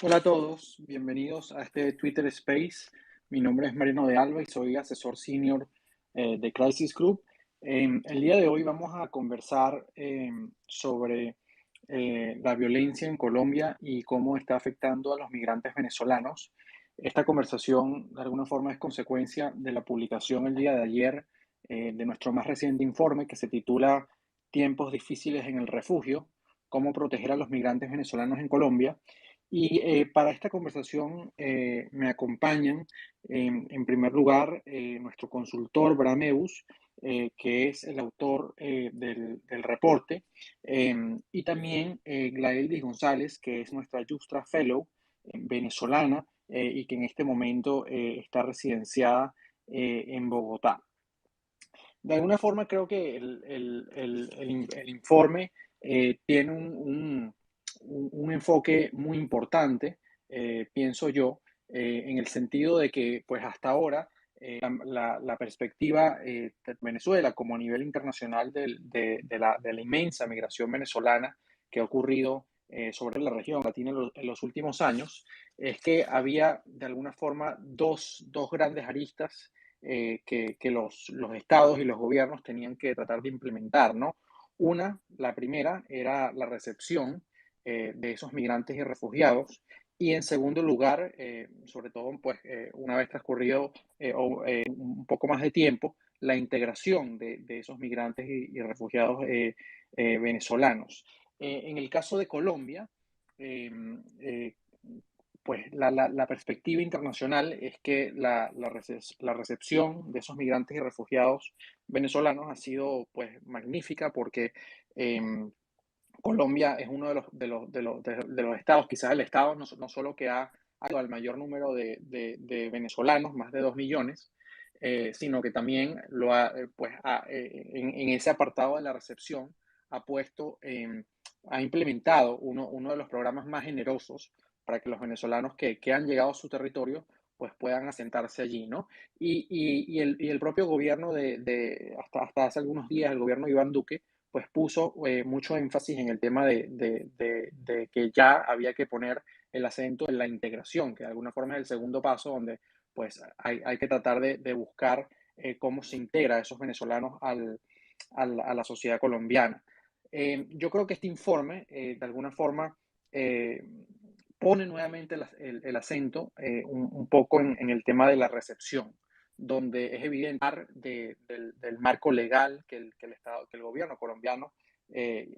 Hola a todos, bienvenidos a este Twitter Space. Mi nombre es Mariano de Alba y soy asesor senior de Crisis Group. El día de hoy vamos a conversar sobre la violencia en Colombia y cómo está afectando a los migrantes venezolanos. Esta conversación, de alguna forma, es consecuencia de la publicación el día de ayer de nuestro más reciente informe que se titula Tiempos difíciles en el refugio, cómo proteger a los migrantes venezolanos en Colombia. Y para esta conversación me acompañan, en primer lugar, nuestro consultor Brameus, que es el autor del reporte, y también Glaeldis González, que es nuestra Justra Fellow venezolana y que en este momento está residenciada en Bogotá. De alguna forma creo que el informe tiene un enfoque muy importante, pienso yo, en el sentido de que pues hasta ahora la perspectiva de Venezuela como a nivel internacional de la inmensa migración venezolana que ha ocurrido sobre la región latina en los últimos años, es que había de alguna forma dos grandes aristas que los estados y los gobiernos tenían que tratar de implementar, ¿no? La primera, era la recepción de esos migrantes y refugiados. Y en segundo lugar, sobre todo, pues, una vez transcurrido un poco más de tiempo, la integración de esos migrantes y refugiados venezolanos. En el caso de Colombia, eh, eh, pues la perspectiva internacional es que la recepción de esos migrantes y refugiados venezolanos ha sido pues magnífica porque eh, Colombia es uno de los estados, quizás el estado no solo que ha dado al mayor número de venezolanos, más de 2 millones, sino que también en ese apartado de la recepción ha puesto, ha implementado uno de los programas más generosos para que los venezolanos que han llegado a su territorio pues puedan asentarse allí, ¿no? Y el propio gobierno hasta hace algunos días, el gobierno de Iván Duque, pues puso mucho énfasis en el tema de que ya había que poner el acento en la integración, que de alguna forma es el segundo paso donde pues hay que tratar de buscar cómo se integra a esos venezolanos a la sociedad colombiana. Yo creo que este informe, de alguna forma, eh, pone nuevamente el acento un poco en el tema de la recepción, donde es evidente del marco legal que el Estado, que el gobierno colombiano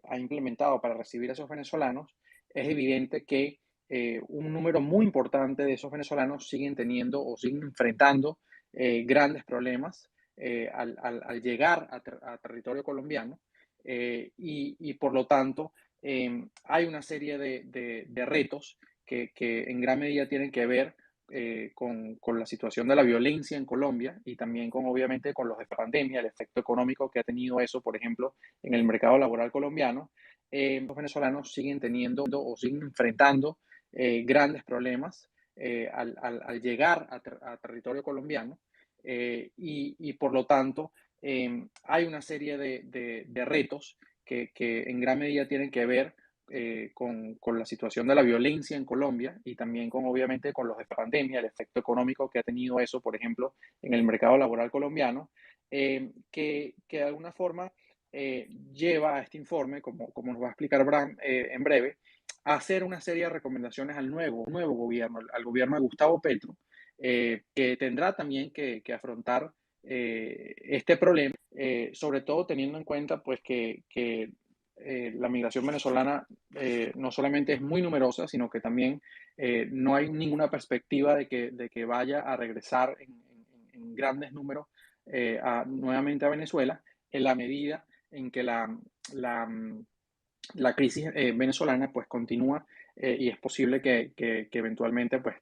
ha implementado para recibir a esos venezolanos. Es evidente que un número muy importante de esos venezolanos siguen teniendo o siguen enfrentando grandes problemas al llegar a territorio colombiano, y por lo tanto hay una serie de retos que en gran medida tienen que ver con la situación de la violencia en Colombia y también obviamente con los de la pandemia, el efecto económico que ha tenido eso, por ejemplo, en el mercado laboral colombiano. Los venezolanos siguen teniendo o siguen enfrentando grandes problemas al llegar a territorio colombiano, y por lo tanto hay una serie de retos que en gran medida tienen que ver con la situación de la violencia en Colombia y también obviamente con los de la pandemia, el efecto económico que ha tenido eso, por ejemplo, en el mercado laboral colombiano, que de alguna forma lleva a este informe, como nos va a explicar Bram en breve, a hacer una serie de recomendaciones al nuevo gobierno, al gobierno de Gustavo Petro, que tendrá también que afrontar este problema, sobre todo teniendo en cuenta pues que la migración venezolana no solamente es muy numerosa, sino que también no hay ninguna perspectiva de que vaya a regresar en grandes números nuevamente a Venezuela, en la medida en que la, la crisis venezolana pues continúa, y es posible que eventualmente pues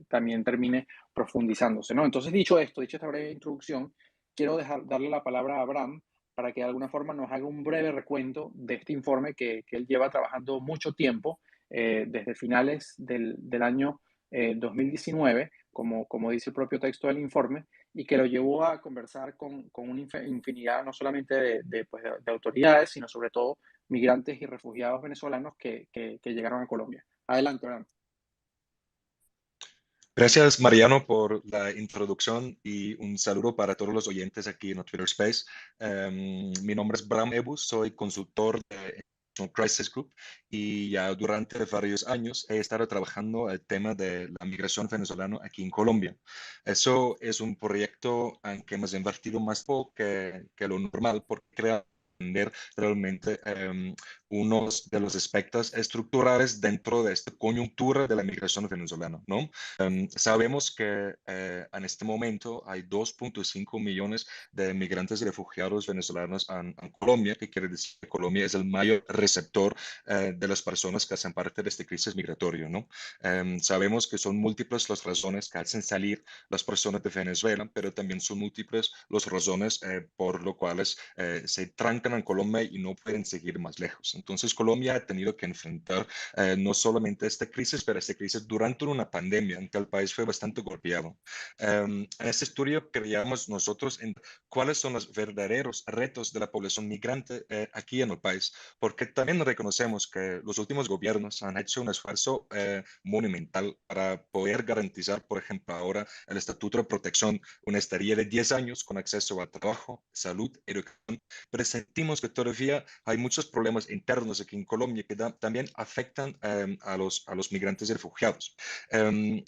también termine profundizándose, ¿no? Entonces, dicho esta breve introducción, quiero darle la palabra a Abraham para que de alguna forma nos haga un breve recuento de este informe que él lleva trabajando mucho tiempo, desde finales del año 2019, como dice el propio texto del informe, y que lo llevó a conversar con una infinidad no solamente de autoridades, sino sobre todo migrantes y refugiados venezolanos que llegaron a Colombia. Adelante, Abraham. Gracias, Mariano, por la introducción y un saludo para todos los oyentes aquí en Twitter Space. Mi nombre es Bram Ebus, soy consultor de Crisis Group y ya durante varios años he estado trabajando el tema de la migración venezolana aquí en Colombia. Eso es un proyecto en que hemos invertido más poco que lo normal porque crea entender realmente unos de los aspectos estructurales dentro de esta coyuntura de la migración venezolana, ¿no? Sabemos que en este momento hay 2.5 millones de migrantes y refugiados venezolanos en Colombia, que quiere decir que Colombia es el mayor receptor de las personas que hacen parte de esta crisis migratoria, ¿no? Sabemos que son múltiples las razones que hacen salir las personas de Venezuela, pero también son múltiples las razones por las cuales se trancan en Colombia y no pueden seguir más lejos. Entonces, Colombia ha tenido que enfrentar no solamente esta crisis, pero esta crisis durante una pandemia en que el país fue bastante golpeado. En este estudio creíamos nosotros en cuáles son los verdaderos retos de la población migrante aquí en el país, porque también reconocemos que los últimos gobiernos han hecho un esfuerzo monumental para poder garantizar, por ejemplo, ahora el Estatuto de Protección, una estadía de 10 años con acceso a trabajo, salud, educación, pero sentimos que todavía hay muchos problemas internos aquí en Colombia que también afectan a los migrantes y refugiados. Um,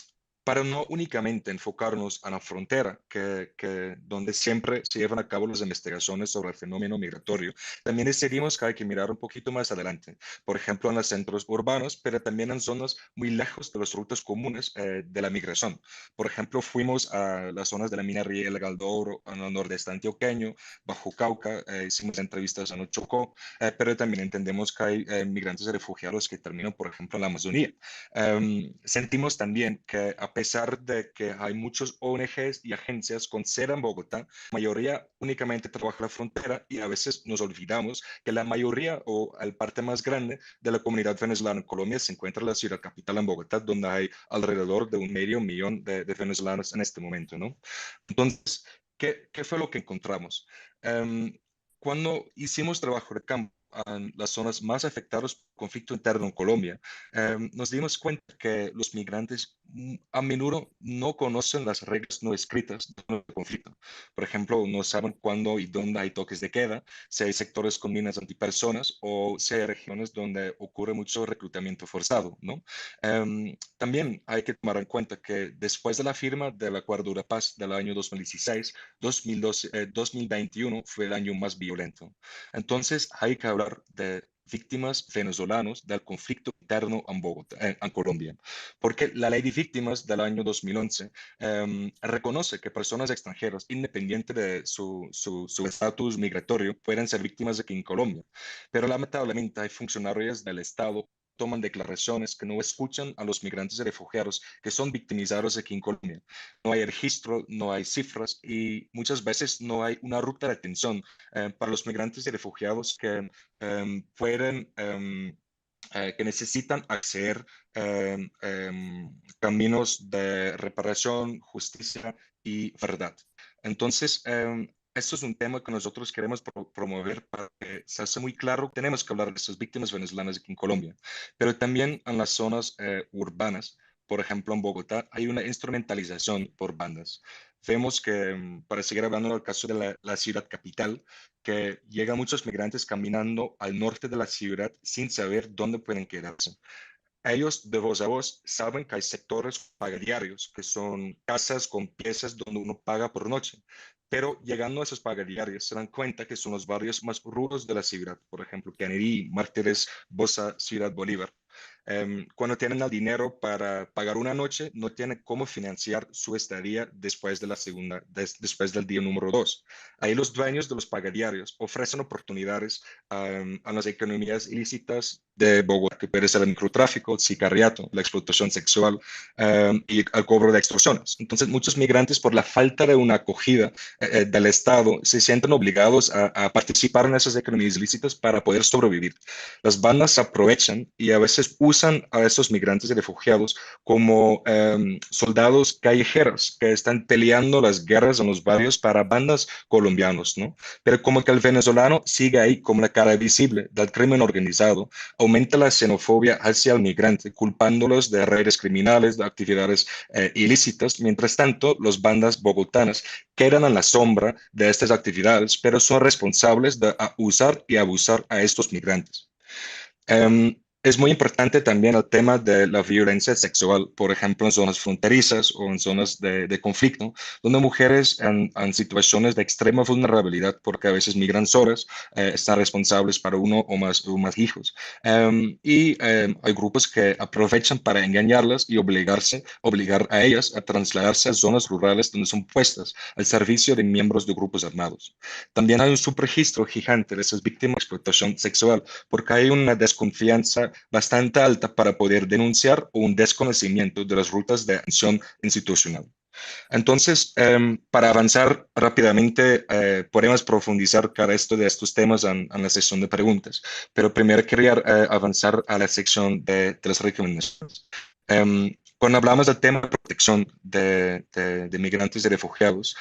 para no únicamente enfocarnos a la frontera, donde siempre se llevan a cabo las investigaciones sobre el fenómeno migratorio, también decidimos que hay que mirar un poquito más adelante, por ejemplo, en los centros urbanos, pero también en zonas muy lejos de las rutas comunes de la migración. Por ejemplo, fuimos a las zonas de la minería El Galdoro, en el nordeste antioqueño, Bajo Cauca, hicimos entrevistas en el Chocó, pero también entendemos que hay migrantes y refugiados que terminan, por ejemplo, en la Amazonía. Sentimos también que a pesar de que hay muchos ONGs y agencias con sede en Bogotá, la mayoría únicamente trabaja la frontera y a veces nos olvidamos que la mayoría o el parte más grande de la comunidad venezolana en Colombia se encuentra en la ciudad capital, en Bogotá, donde hay alrededor de 1.500.000 de venezolanos en este momento, ¿no? Entonces, ¿qué fue lo que encontramos? Cuando hicimos trabajo de campo en las zonas más afectadas por conflicto interno en Colombia, nos dimos cuenta que los migrantes a menudo no conocen las reglas no escritas del conflicto. Por ejemplo, no saben cuándo y dónde hay toques de queda, si hay sectores con minas antipersonas o si hay regiones donde ocurre mucho reclutamiento forzado, ¿no? También hay que tomar en cuenta que después de la firma del Acuerdo de Paz del año 2016, 2021 fue el año más violento. Entonces hay que hablar de víctimas venezolanos del conflicto interno en Bogotá, en Colombia, porque la ley de víctimas del año 2011 reconoce que personas extranjeras, independiente de su estatus migratorio, pueden ser víctimas aquí en Colombia, pero lamentablemente hay funcionarios del Estado toman declaraciones que no escuchan a los migrantes y refugiados que son victimizados aquí en Colombia. No hay registro, no hay cifras y muchas veces no hay una ruta de atención para los migrantes y refugiados que pueden, que necesitan acceder a caminos de reparación, justicia y verdad. Entonces, esto es un tema que nosotros queremos promover para que se hace muy claro. Tenemos que hablar de estas víctimas venezolanas aquí en Colombia, pero también en las zonas urbanas. Por ejemplo, en Bogotá hay una instrumentalización por bandas. Vemos que, para seguir hablando del caso de la ciudad capital, que llegan muchos migrantes caminando al norte de la ciudad sin saber dónde pueden quedarse. Ellos de voz a voz saben que hay sectores pagadiarios, que son casas con piezas donde uno paga por noche, pero llegando a esos pagadiarios se dan cuenta que son los barrios más rudos de la ciudad, por ejemplo, Kennedy, Mártires, Bosa, Ciudad Bolívar. Cuando tienen el dinero para pagar una noche, no tienen cómo financiar su estadía después de la después del día número 2. Ahí los dueños de los pagadiarios ofrecen oportunidades a las economías ilícitas de Bogotá, que puede ser el microtráfico, el sicariato, la explotación sexual y el cobro de extorsiones. Entonces, muchos migrantes, por la falta de una acogida del Estado, se sienten obligados a participar en esas economías ilícitas para poder sobrevivir. Las bandas se aprovechan y a veces usan a esos migrantes y refugiados como soldados callejeros que están peleando las guerras en los barrios para bandas colombianos, ¿no? Pero como que el venezolano sigue ahí como la cara visible del crimen organizado, aumenta la xenofobia hacia el migrante, culpándolos de redes criminales, de actividades ilícitas. Mientras tanto, las bandas bogotanas quedan en la sombra de estas actividades, pero son responsables de usar y abusar a estos migrantes. Es muy importante también el tema de la violencia sexual, por ejemplo, en zonas fronterizas o en zonas de conflicto, donde mujeres en situaciones de extrema vulnerabilidad, porque a veces migran solas, están responsables para uno o más hijos. Hay grupos que aprovechan para engañarlas y obligar a ellas a trasladarse a zonas rurales donde son puestas al servicio de miembros de grupos armados. También hay un subregistro gigante de esas víctimas de explotación sexual porque hay una desconfianza bastante alta para poder denunciar o un desconocimiento de las rutas de acción institucional. Entonces, para avanzar rápidamente, podemos profundizar cada esto de estos temas en la sesión de preguntas, pero primero quería avanzar a la sección de las recomendaciones. Cuando hablamos del tema de protección de migrantes y refugiados,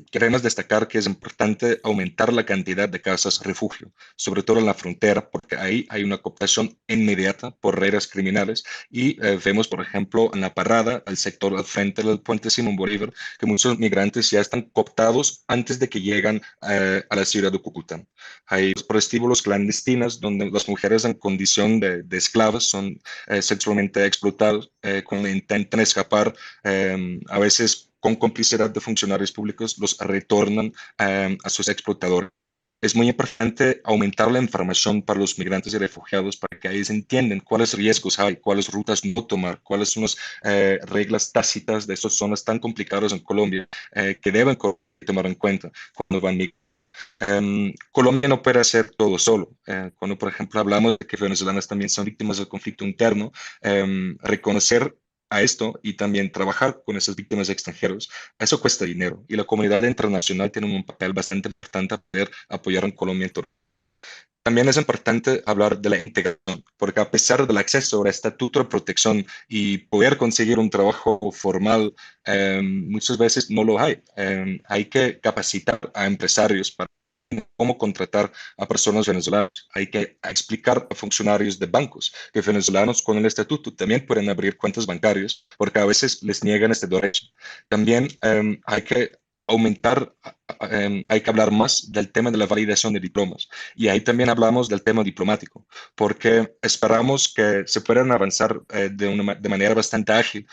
queremos destacar que es importante aumentar la cantidad de casas refugio, sobre todo en la frontera, porque ahí hay una cooptación inmediata por redes criminales y vemos, por ejemplo, en la parada, al sector al frente del puente Simón Bolívar, que muchos migrantes ya están cooptados antes de que llegan a la ciudad de Cúcuta. Hay prostíbulos clandestinos donde las mujeres en condición de esclavas son sexualmente explotados cuando intentan escapar, a veces con complicidad de funcionarios públicos, los retornan a sus explotadores. Es muy importante aumentar la información para los migrantes y refugiados para que ellos entiendan cuáles riesgos hay, cuáles rutas no tomar, cuáles son las reglas tácitas de estas zonas tan complicadas en Colombia que deben tomar en cuenta cuando van migrando. Colombia no puede hacer todo solo. Cuando, por ejemplo, hablamos de que venezolanas también son víctimas del conflicto interno, reconocer a esto y también trabajar con esas víctimas extranjeros, eso cuesta dinero y la comunidad internacional tiene un papel bastante importante para poder apoyar en Colombia en todo. También es importante hablar de la integración, porque a pesar del acceso al estatuto de protección y poder conseguir un trabajo formal, muchas veces no lo hay. Hay que capacitar a empresarios para cómo contratar a personas venezolanas. Hay que explicar a funcionarios de bancos que venezolanos con el estatuto también pueden abrir cuentas bancarias, porque a veces les niegan este derecho. También hay que aumentar, hay que hablar más del tema de la validación de diplomas. Y ahí también hablamos del tema diplomático, porque esperamos que se puedan avanzar de manera bastante ágil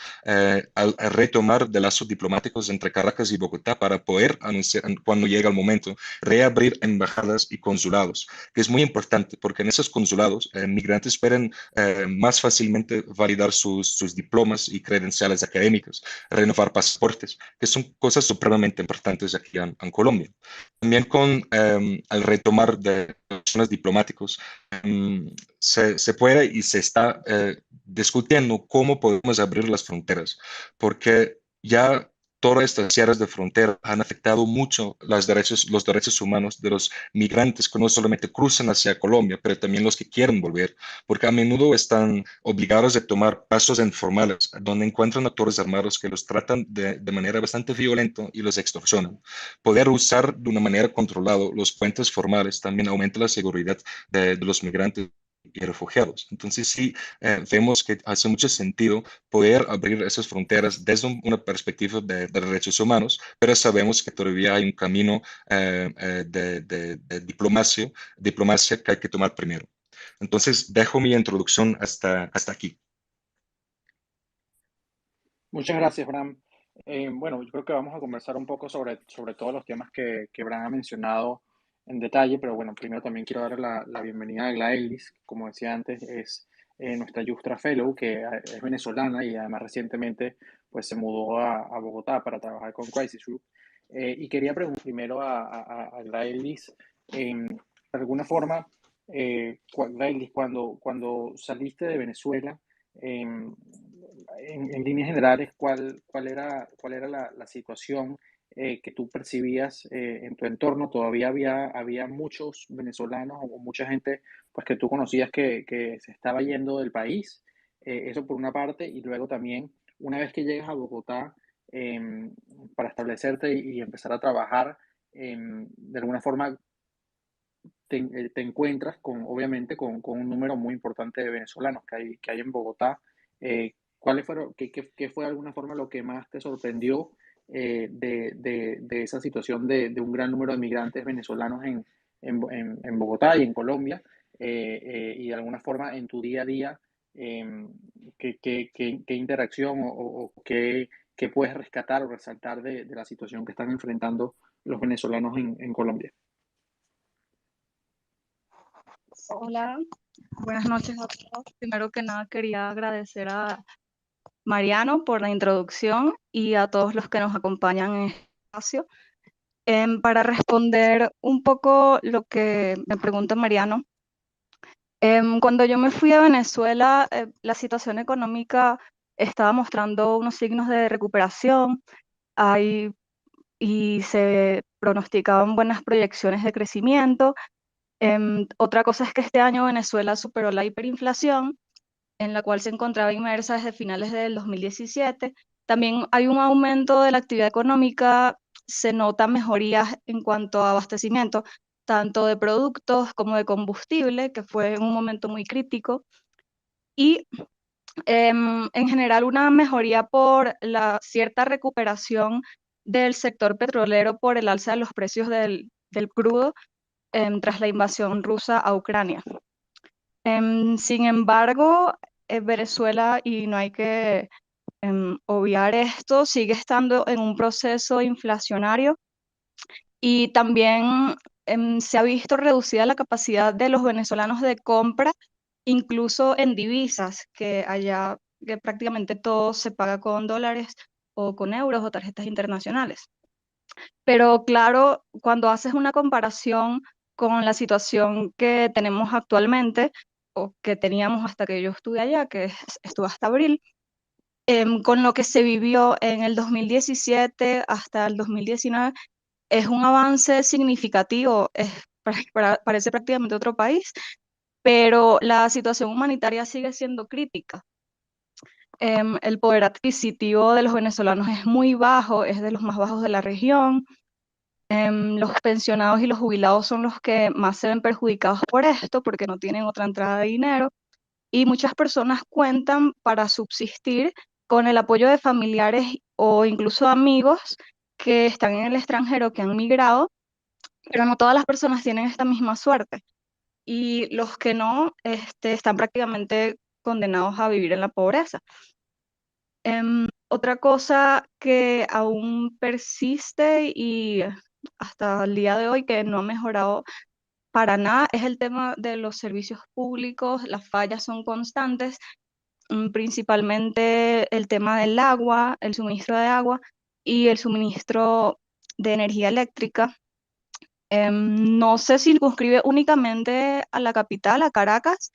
al retomar de lazos diplomáticos entre Caracas y Bogotá para poder anunciar, cuando llegue el momento, reabrir embajadas y consulados, que es muy importante porque en esos consulados migrantes pueden más fácilmente validar sus diplomas y credenciales académicas, renovar pasaportes, que son cosas supremamente importantes aquí en Colombia. También con el retomar de relaciones diplomáticos, se puede y se está discutiendo cómo podemos abrir las fronteras, porque ya todas estas cierres de frontera han afectado mucho los derechos humanos de los migrantes que no solamente cruzan hacia Colombia, pero también los que quieren volver, porque a menudo están obligados a tomar pasos informales, donde encuentran actores armados que los tratan de manera bastante violenta y los extorsionan. Poder usar de una manera controlada los puentes formales también aumenta la seguridad de los migrantes y refugiados. Entonces sí, vemos que hace mucho sentido poder abrir esas fronteras desde una perspectiva de derechos humanos, pero sabemos que todavía hay un camino de diplomacia que hay que tomar primero. Entonces dejo mi introducción hasta aquí. Muchas gracias, Bram. Bueno, yo creo que vamos a conversar un poco sobre todos los temas que Bram ha mencionado en detalle, pero bueno, primero también quiero dar la bienvenida a Glaelis, que como decía antes, es nuestra Justra Fellow, que es venezolana y además recientemente pues, se mudó a Bogotá para trabajar con Crisis Group. Y quería preguntar primero a Glaelis, de alguna forma, Glaelis, cuando saliste de Venezuela, em, en líneas generales, cuál era la situación que tú percibías en tu entorno? ¿Todavía había muchos venezolanos o mucha gente pues, que tú conocías que se estaba yendo del país? Eso por una parte, y luego también, una vez que llegas a Bogotá para establecerte y empezar a trabajar, de alguna forma, te encuentras con, obviamente, con un número muy importante de venezolanos que hay en Bogotá. ¿Cuáles fueron, qué fue de alguna forma lo que más te sorprendió de esa situación de un gran número de migrantes venezolanos en Bogotá y en Colombia? Y de alguna forma en tu día a día, qué interacción o qué puedes rescatar o resaltar de la situación que están enfrentando los venezolanos en Colombia? Hola, buenas noches a todos. Primero que nada quería agradecer a Mariano por la introducción y a todos los que nos acompañan en este espacio. Para responder un poco lo que me pregunta Mariano, cuando yo me fui a Venezuela, la situación económica estaba mostrando unos signos de recuperación hay, y se pronosticaban buenas proyecciones de crecimiento. Otra cosa es que este año Venezuela superó la hiperinflación, en la cual se encontraba inmersa desde finales del 2017. También hay un aumento de la actividad económica, se nota mejorías en cuanto a abastecimiento, tanto de productos como de combustible, que fue un momento muy crítico, y en general una mejoría por la cierta recuperación del sector petrolero por el alza de los precios del crudo tras la invasión rusa a Ucrania. Sin embargo, Venezuela, y no hay que obviar esto, sigue estando en un proceso inflacionario y también se ha visto reducida la capacidad de los venezolanos de compra, incluso en divisas, que allá que prácticamente todo se paga con dólares o con euros o tarjetas internacionales. Pero claro, cuando haces una comparación con la situación que tenemos actualmente, o que teníamos hasta que yo estuve allá, estuve hasta abril, con lo que se vivió en el 2017 hasta el 2019, es un avance significativo, parece prácticamente otro país, pero la situación humanitaria sigue siendo crítica. El poder adquisitivo de los venezolanos es muy bajo, es de los más bajos de la región. Los pensionados y los jubilados son los que más se ven perjudicados por esto, porque no tienen otra entrada de dinero. Y muchas personas cuentan para subsistir con el apoyo de familiares o incluso amigos que están en el extranjero, que han migrado, pero no todas las personas tienen esta misma suerte. Y los que no, están prácticamente condenados a vivir en la pobreza. Otra cosa que aún persiste y hasta el día de hoy que no ha mejorado para nada es el tema de los servicios públicos. Las fallas son constantes, principalmente el tema del agua, el suministro de agua y el suministro de energía eléctrica. No se circunscribe únicamente a la capital, a Caracas,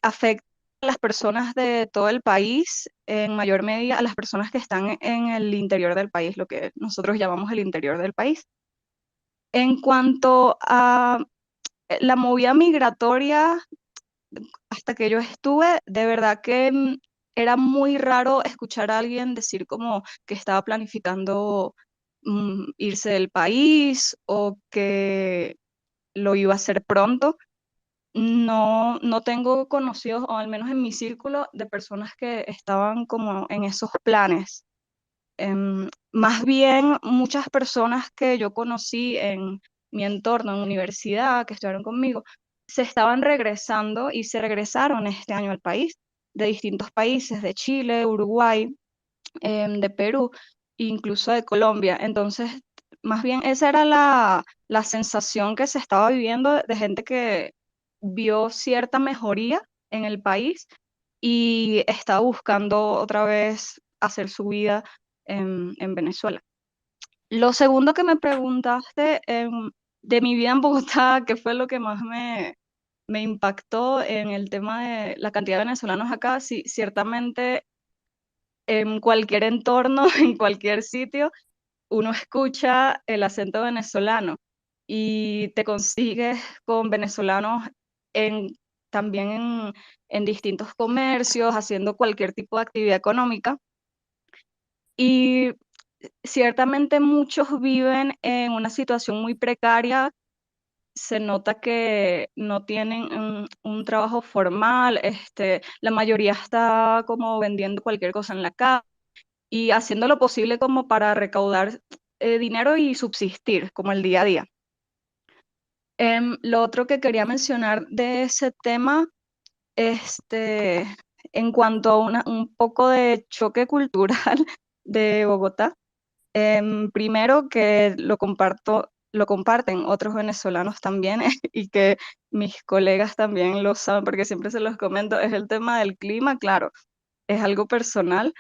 afecta a las personas de todo el país, en mayor medida a las personas que están en el interior del país, lo que nosotros llamamos el interior del país. En cuanto a la movida migratoria, hasta que yo estuve, de verdad que era muy raro escuchar a alguien decir como que estaba planificando irse del país o que lo iba a hacer pronto. No, no tengo conocidos, o al menos en mi círculo, de personas que estaban como en esos planes. Más bien, muchas personas que yo conocí en mi entorno, en universidad, que estudiaron conmigo, se estaban regresando y se regresaron este año al país, de distintos países, de Chile, Uruguay, de Perú, incluso de Colombia. Entonces, más bien esa era la sensación que se estaba viviendo de gente que vio cierta mejoría en el país y estaba buscando otra vez hacer su vida en Venezuela. Lo segundo que me preguntaste, de mi vida en Bogotá, ¿qué fue lo que más me impactó en el tema de la cantidad de venezolanos acá? Sí, ciertamente en cualquier entorno, en cualquier sitio, uno escucha el acento venezolano y te consigues con venezolanos en, también en distintos comercios, haciendo cualquier tipo de actividad económica. Y ciertamente muchos viven en una situación muy precaria se nota que no tienen un trabajo formal, la mayoría está como vendiendo cualquier cosa en la calle y haciendo lo posible como para recaudar dinero y subsistir, como el día a día. Lo otro que quería mencionar de ese tema, este, en cuanto a un poco de choque cultural de Bogotá, primero que lo comparten otros venezolanos también y que mis colegas también lo saben porque siempre se los comento, es el tema del clima, claro, es algo personal.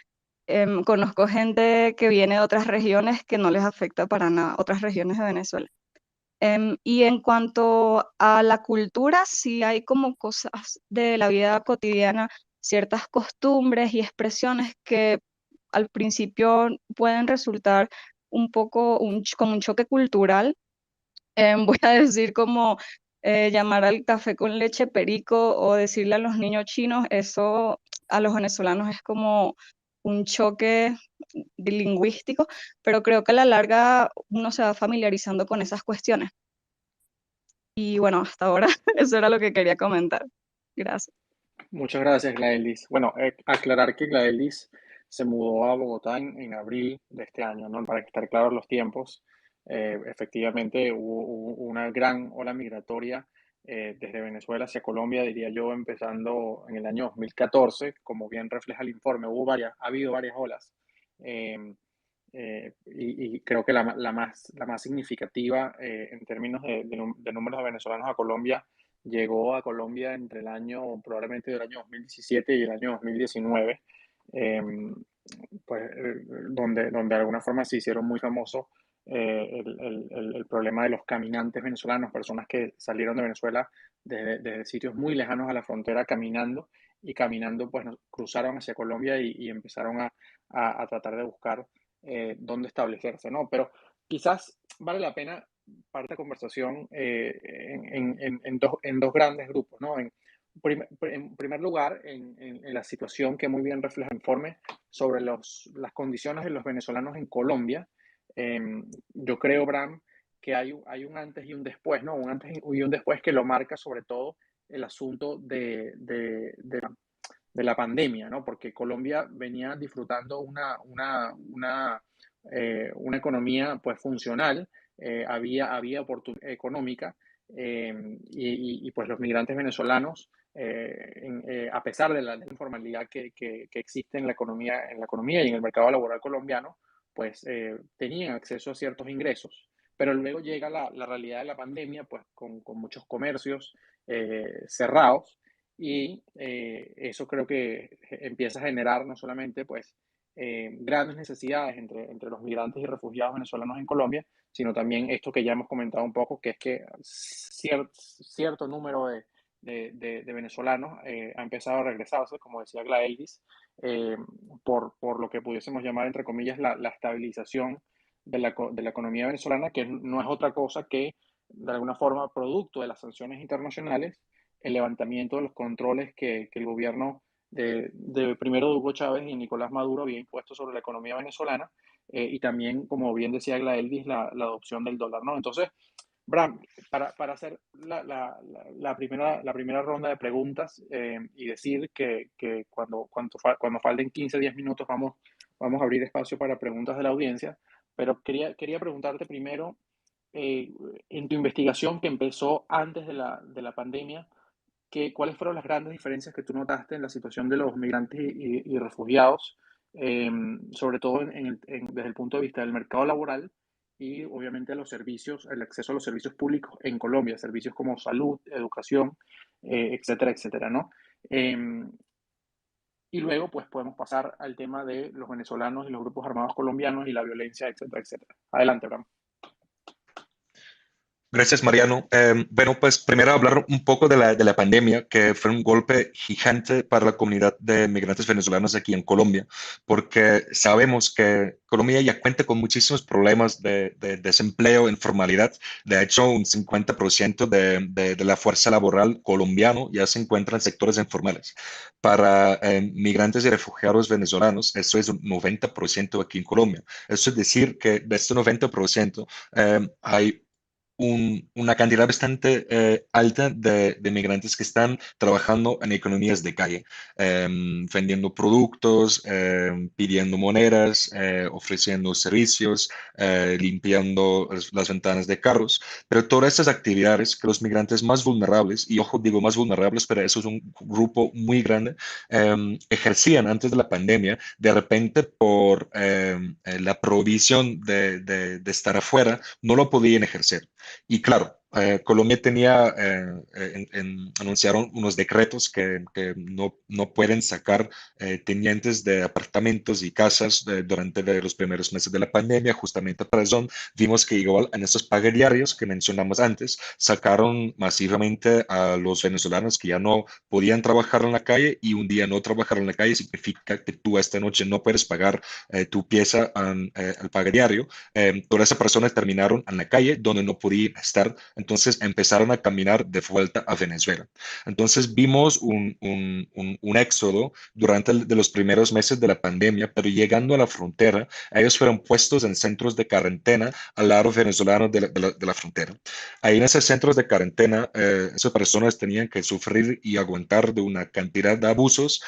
Conozco gente que viene de otras regiones que no les afecta para nada, otras regiones de Venezuela. Y en cuanto a la cultura, sí hay como cosas de la vida cotidiana, ciertas costumbres y expresiones que al principio pueden resultar un poco como un choque cultural. Voy a decir como llamar al café con leche perico o decirle a los niños chinos, eso a los venezolanos es como un choque lingüístico, pero creo que a la larga uno se va familiarizando con esas cuestiones. Y bueno, hasta ahora eso era lo que quería comentar. Gracias. Muchas gracias, Gladelis. Bueno, aclarar que Gladelis se mudó a Bogotá en abril de este año, ¿no? Para estar claros los tiempos. Efectivamente, hubo una gran ola migratoria desde Venezuela hacia Colombia, diría yo, empezando en el año 2014, como bien refleja el informe. Ha habido varias olas. Eh, y creo que la más significativa en términos de números de venezolanos a Colombia llegó a Colombia entre el año, probablemente del año 2017 y el año 2019, eh, pues, donde de alguna forma se hicieron muy famosos el problema de los caminantes venezolanos, personas que salieron de Venezuela desde sitios muy lejanos a la frontera caminando y caminando pues cruzaron hacia Colombia y empezaron a tratar de buscar dónde establecerse, ¿no? Pero quizás vale la pena para esta conversación en dos grandes grupos, ¿no? En primer lugar, en la situación que muy bien refleja el informe sobre las condiciones de los venezolanos en Colombia. Eh, yo creo, Bram, que hay un antes y un después, ¿no? Un antes y un después que lo marca sobre todo el asunto de la pandemia, ¿no? Porque Colombia venía disfrutando una economía pues funcional, había oportunidad económica pues los migrantes venezolanos, a pesar de la informalidad que existe en la economía y en el mercado laboral colombiano, pues tenían acceso a ciertos ingresos. Pero luego llega la realidad de la pandemia, pues con muchos comercios cerrados y eso creo que empieza a generar no solamente pues grandes necesidades entre los migrantes y refugiados venezolanos en Colombia, sino también esto que ya hemos comentado un poco, que es que cierto número de venezolanos ha empezado a regresarse, como decía Glaelvis, por lo que pudiésemos llamar, entre comillas, la estabilización de la economía venezolana, que no es otra cosa que, de alguna forma, producto de las sanciones internacionales, el levantamiento de los controles que el gobierno primero de Hugo Chávez y Nicolás Maduro había impuesto sobre la economía venezolana y también, como bien decía Glaelvis, la adopción del dólar, ¿no? Entonces, Bram, para hacer la primera ronda de preguntas y decir que cuando falten 15, 10 minutos vamos a abrir espacio para preguntas de la audiencia, pero quería preguntarte primero, eh, en tu investigación que empezó antes de la pandemia, ¿cuáles fueron las grandes diferencias que tú notaste en la situación de los migrantes y refugiados, sobre todo desde el punto de vista del mercado laboral y obviamente los servicios, el acceso a los servicios públicos en Colombia, servicios como salud, educación, etcétera, etcétera, ¿no? Y luego, pues podemos pasar al tema de los venezolanos y los grupos armados colombianos y la violencia, etcétera, etcétera. Adelante, Bram. Gracias, Mariano. Bueno, pues primero hablar un poco de la pandemia, que fue un golpe gigante para la comunidad de migrantes venezolanos aquí en Colombia, porque sabemos que Colombia ya cuenta con muchísimos problemas de desempleo, informalidad. De hecho, un 50% de la fuerza laboral colombiano ya se encuentra en sectores informales. Para migrantes y refugiados venezolanos, eso es un 90% aquí en Colombia. Eso es decir, que de este 90% hay una cantidad bastante alta de migrantes que están trabajando en economías de calle, vendiendo productos, pidiendo monedas, ofreciendo servicios, limpiando las ventanas de carros, pero todas estas actividades que los migrantes más vulnerables, y ojo, digo más vulnerables, pero eso es un grupo muy grande, ejercían antes de la pandemia, de repente por la prohibición de estar afuera, no lo podían ejercer. Y claro, Colombia tenía, anunciaron unos decretos que no pueden sacar tenientes de apartamentos y casas durante los primeros meses de la pandemia. Justamente por eso vimos que igual en esos pagadiarios que mencionamos antes, sacaron masivamente a los venezolanos que ya no podían trabajar en la calle, y un día no trabajar en la calle significa que tú esta noche no puedes pagar tu pieza al pagadiario. Todas esas personas terminaron en la calle donde no podían estar, entonces empezaron a caminar de vuelta a Venezuela. Entonces vimos un éxodo durante de los primeros meses de la pandemia, pero llegando a la frontera, ellos fueron puestos en centros de cuarentena al lado venezolano de la frontera. Ahí en esos centros de cuarentena, esas personas tenían que sufrir y aguantar de una cantidad de abusos,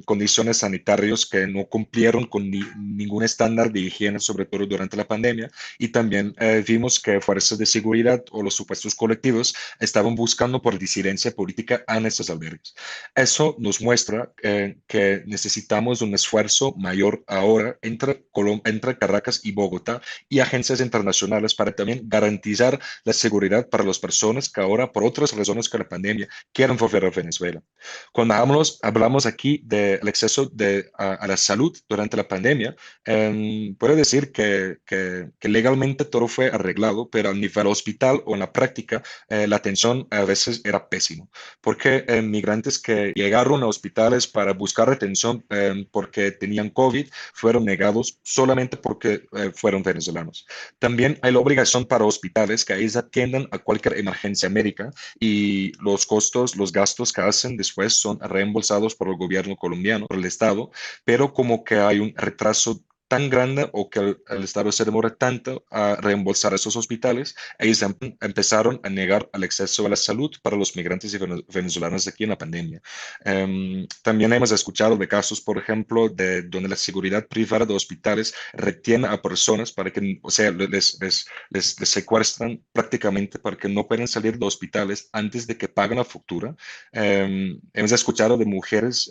condiciones sanitarias que no cumplieron con ningún estándar de higiene, sobre todo durante la pandemia, y también vimos que fuerzas de seguridad o los supuestos colectivos estaban buscando por disidencia política a estos albergues. Eso nos muestra que necesitamos un esfuerzo mayor ahora entre Caracas y Bogotá y agencias internacionales para también garantizar la seguridad para las personas que ahora, por otras razones que la pandemia, quieren volver a Venezuela. Cuando hablamos aquí del acceso a la salud durante la pandemia, puedo decir que legalmente todo fue arreglado, pero a nivel hospital o en la práctica, la atención a veces era pésimo, porque migrantes que llegaron a hospitales para buscar atención porque tenían COVID fueron negados solamente porque fueron venezolanos. También hay la obligación para hospitales que ellos atiendan a cualquier emergencia médica, y los costos, los gastos que hacen después son reembolsados por el gobierno colombiano, por el Estado, pero como que hay un retraso tan grande o que el Estado se demora tanto a reembolsar a esos hospitales, ellos empezaron a negar el acceso a la salud para los migrantes y venezolanos aquí en la pandemia. También hemos escuchado de casos, por ejemplo, de donde la seguridad privada de hospitales retiene a personas para que, o sea, les secuestran prácticamente para que no puedan salir de hospitales antes de que paguen la factura. Hemos escuchado de mujeres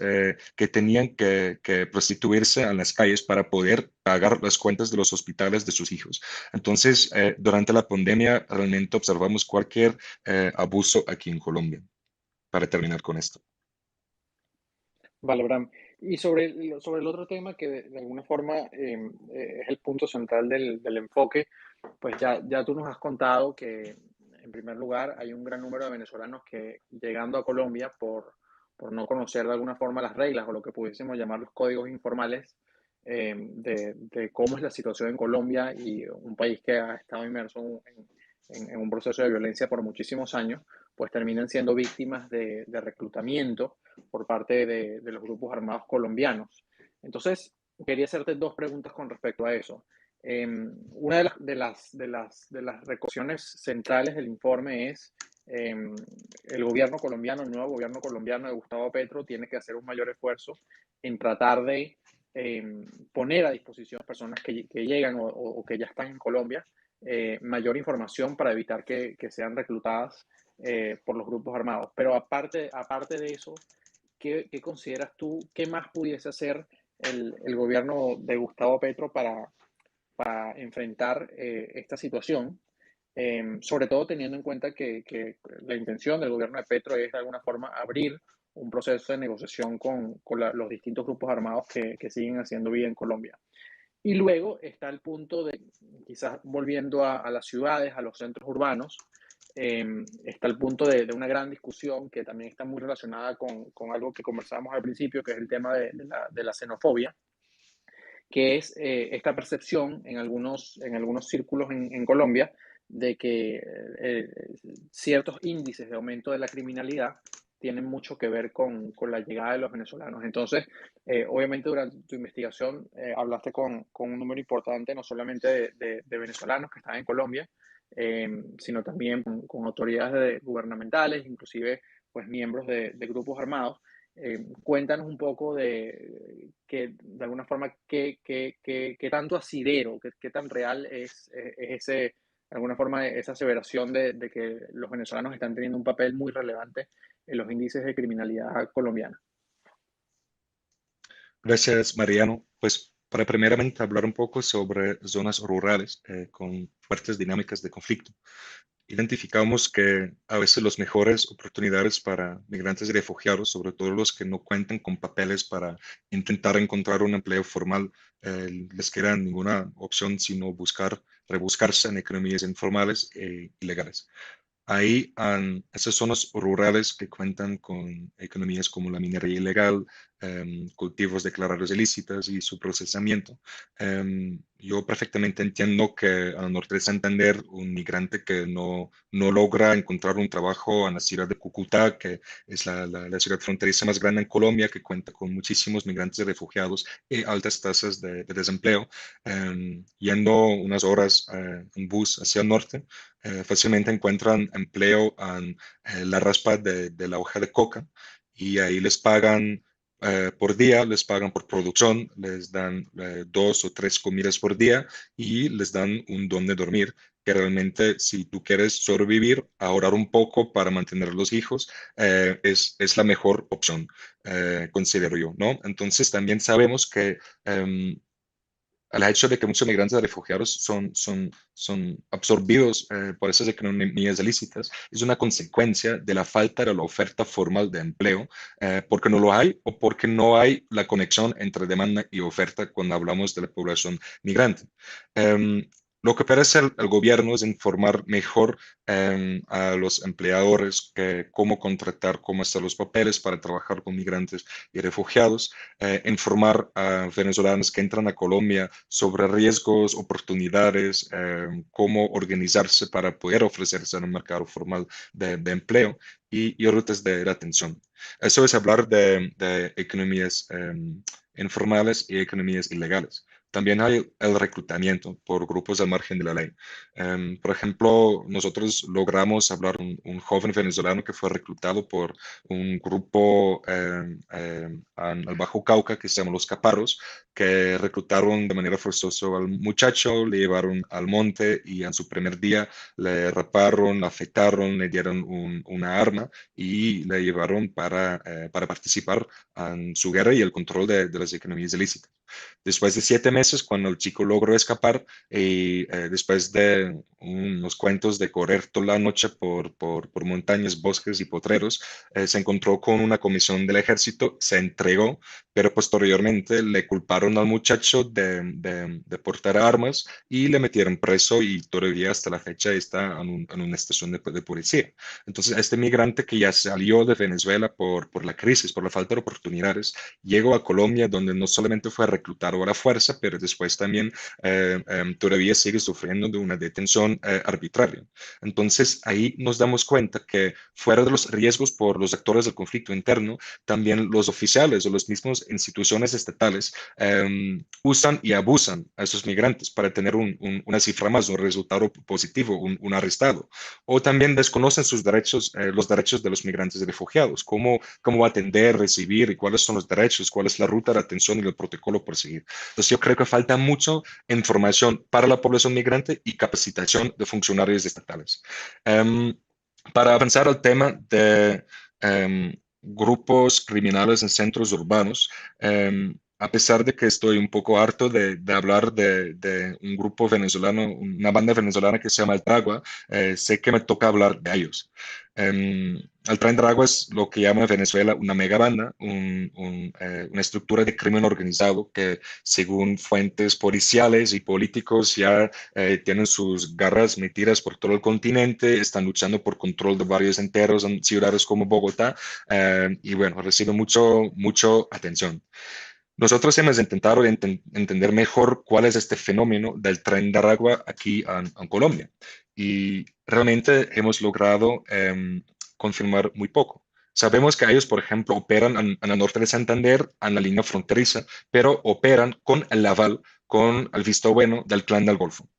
que tenían que prostituirse en las calles para poder pagar las cuentas de los hospitales de sus hijos. Entonces, durante la pandemia realmente observamos cualquier abuso aquí en Colombia. Para terminar con esto. Vale, Bram. Y sobre el otro tema que de alguna forma es el punto central del enfoque, pues ya tú nos has contado que en primer lugar hay un gran número de venezolanos que llegando a Colombia por no conocer de alguna forma las reglas o lo que pudiésemos llamar los códigos informales de cómo es la situación en Colombia, y un país que ha estado inmerso en un proceso de violencia por muchísimos años, pues terminan siendo víctimas de reclutamiento por parte de los grupos armados colombianos. Entonces, quería hacerte dos preguntas con respecto a eso. Una de las recomendaciones centrales del informe es el gobierno colombiano, el nuevo gobierno colombiano de Gustavo Petro tiene que hacer un mayor esfuerzo en tratar de poner a disposición personas que llegan o que ya están en Colombia mayor información para evitar que sean reclutadas por los grupos armados. Pero aparte de eso, ¿qué consideras tú? ¿Qué más pudiese hacer el gobierno de Gustavo Petro para enfrentar esta situación? Sobre todo teniendo en cuenta que la intención del gobierno de Petro es de alguna forma abrir un proceso de negociación con los distintos grupos armados que siguen haciendo vida en Colombia. Y luego está el punto de, quizás volviendo a las ciudades, a los centros urbanos, está el punto de una gran discusión que también está muy relacionada con algo que conversábamos al principio, que es el tema de la xenofobia, que es esta percepción en algunos círculos en Colombia de que ciertos índices de aumento de la criminalidad tienen mucho que ver con la llegada de los venezolanos. Entonces, obviamente durante tu investigación hablaste con un número importante, no solamente de venezolanos que están en Colombia, sino también con autoridades gubernamentales, inclusive pues miembros de grupos armados. Cuéntanos un poco de alguna forma, qué tanto asidero, qué tan real es ese, de alguna forma, esa aseveración de que los venezolanos están teniendo un papel muy relevante en los índices de criminalidad colombiana. Gracias, Mariano. Pues para primeramente hablar un poco sobre zonas rurales con fuertes dinámicas de conflicto. Identificamos que a veces las mejores oportunidades para migrantes y refugiados, sobre todo los que no cuentan con papeles para intentar encontrar un empleo formal, les queda ninguna opción sino rebuscarse en economías informales e ilegales. Ahí, en esas zonas rurales que cuentan con economías como la minería ilegal, cultivos declarados ilícitos y su procesamiento, yo perfectamente entiendo que al norte de Santander, un migrante que no logra encontrar un trabajo en la ciudad de Cúcuta, que es la ciudad fronteriza más grande en Colombia, que cuenta con muchísimos migrantes y refugiados y altas tasas de desempleo, yendo unas horas en bus hacia el norte, fácilmente encuentran empleo en la raspa de la hoja de coca y ahí les pagan por día, les pagan por producción, les dan 2 o 3 comidas por día y les dan un donde dormir, que realmente si tú quieres sobrevivir, ahorrar un poco para mantener a los hijos, es la mejor opción, considero yo, ¿no? Entonces también sabemos que al hecho de que muchos migrantes y refugiados son absorbidos por esas economías ilícitas, es una consecuencia de la falta de la oferta formal de empleo, porque no lo hay o porque no hay la conexión entre demanda y oferta cuando hablamos de la población migrante. Um, lo que puede hacer el gobierno es informar mejor a los empleadores cómo contratar, cómo hacer los papeles para trabajar con migrantes y refugiados, informar a venezolanos que entran a Colombia sobre riesgos, oportunidades, cómo organizarse para poder ofrecerse en un mercado formal de empleo y rutas de atención. Eso es hablar de economías informales y economías ilegales. También hay el reclutamiento por grupos al margen de la ley. Por ejemplo, nosotros logramos hablar un joven venezolano que fue reclutado por un grupo al Bajo Cauca que se llama Los Caparos, que reclutaron de manera forzosa al muchacho, le llevaron al monte y en su primer día le raparon, le afeitaron, le dieron una arma y le llevaron para participar en su guerra y el control de las economías ilícitas. Después de 7 meses, cuando el chico logró escapar y después de unos cuentos de correr toda la noche por montañas, bosques y potreros, se encontró con una comisión del ejército, se entregó, pero posteriormente le culparon al muchacho de portar armas y le metieron preso y todavía hasta la fecha está en una estación de policía. Entonces, este migrante que ya salió de Venezuela por la crisis, por la falta de oportunidades, llegó a Colombia donde no solamente fue reclutado a la fuerza, pero después también todavía sigue sufriendo de una detención arbitraria. Entonces, ahí nos damos cuenta que fuera de los riesgos por los actores del conflicto interno, también los oficiales o las mismas instituciones estatales usan y abusan a esos migrantes para tener una cifra más, un resultado positivo, un arrestado. O también desconocen sus derechos, los derechos de los migrantes y refugiados, cómo atender, recibir y cuáles son los derechos, cuál es la ruta de atención y el protocolo por seguir. Entonces, yo creo que falta mucho información para la población migrante y capacitación de funcionarios estatales. Para avanzar al tema de grupos criminales en centros urbanos, a pesar de que estoy un poco harto de hablar de un grupo venezolano, una banda venezolana que se llama El Tragua, sé que me toca hablar de ellos. El Tren de Aragua es lo que llama Venezuela una megabanda, una estructura de crimen organizado que, según fuentes policiales y políticos, ya tienen sus garras metidas por todo el continente, están luchando por control de barrios enteros en ciudades como Bogotá, y bueno, recibe mucho atención. Nosotros hemos intentado entender mejor cuál es este fenómeno del Tren de Aragua aquí en Colombia y realmente hemos logrado confirmar muy poco. Sabemos que ellos, por ejemplo, operan en el norte de Santander, en la línea fronteriza, pero operan con el aval, con el visto bueno del Clan del Golfo.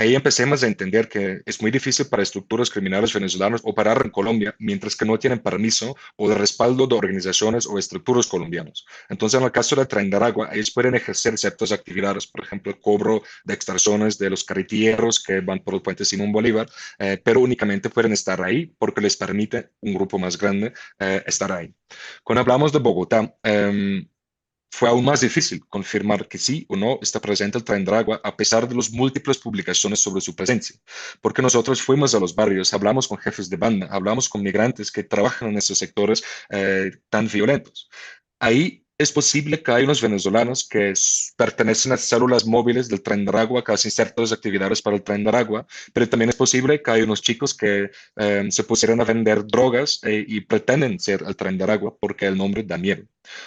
ahí empecemos a entender que es muy difícil para estructuras criminales venezolanas operar en Colombia mientras que no tienen permiso o de respaldo de organizaciones o estructuras colombianas. Entonces, en el caso de Tren de Aragua, ellos pueden ejercer ciertas actividades, por ejemplo, el cobro de extracciones de los carretilleros que van por el puente Simón Bolívar, pero únicamente pueden estar ahí porque les permite un grupo más grande estar ahí. Cuando hablamos de Bogotá, fue aún más difícil confirmar que sí o no está presente el Tren de Aragua a pesar de las múltiples publicaciones sobre su presencia, porque nosotros fuimos a los barrios, hablamos con jefes de banda, hablamos con migrantes que trabajan en esos sectores tan violentos. Ahí es posible que hay unos venezolanos que pertenecen a células móviles del Tren de Aragua, que hacen ciertas actividades para el Tren de Aragua, pero también es posible que hay unos chicos que se pusieran a vender drogas y pretenden ser el Tren de Aragua porque el nombre da miedo.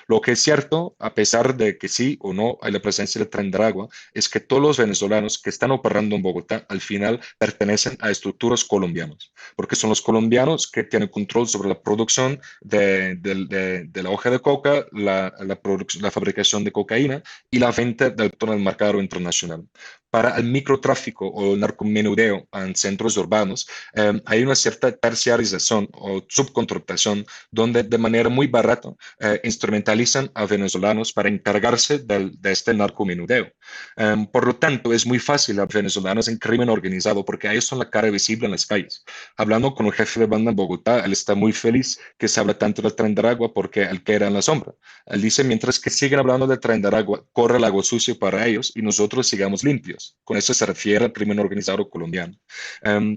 Lo que es cierto, a pesar de que sí o no hay la presencia del Tren de Aragua, es que todos los venezolanos que están operando en Bogotá al final pertenecen a estructuras colombianas, porque son los colombianos que tienen control sobre la producción de la hoja de coca, la fabricación de cocaína y la venta del en el mercado internacional. Para el microtráfico o el narcomenudeo en centros urbanos, hay una cierta terciarización o subcontratación donde de manera muy barata instrumentalizan a venezolanos para encargarse de este narcomenudeo. Por lo tanto, es muy fácil a venezolanos en crimen organizado porque ellos son la cara visible en las calles. Hablando con un jefe de banda en Bogotá, él está muy feliz que se habla tanto del Tren de Aragua porque él queda en la sombra. Él dice, mientras que siguen hablando del Tren de Aragua, corre el agua sucio para ellos y nosotros sigamos limpios. Con eso se refiere al crimen organizado colombiano.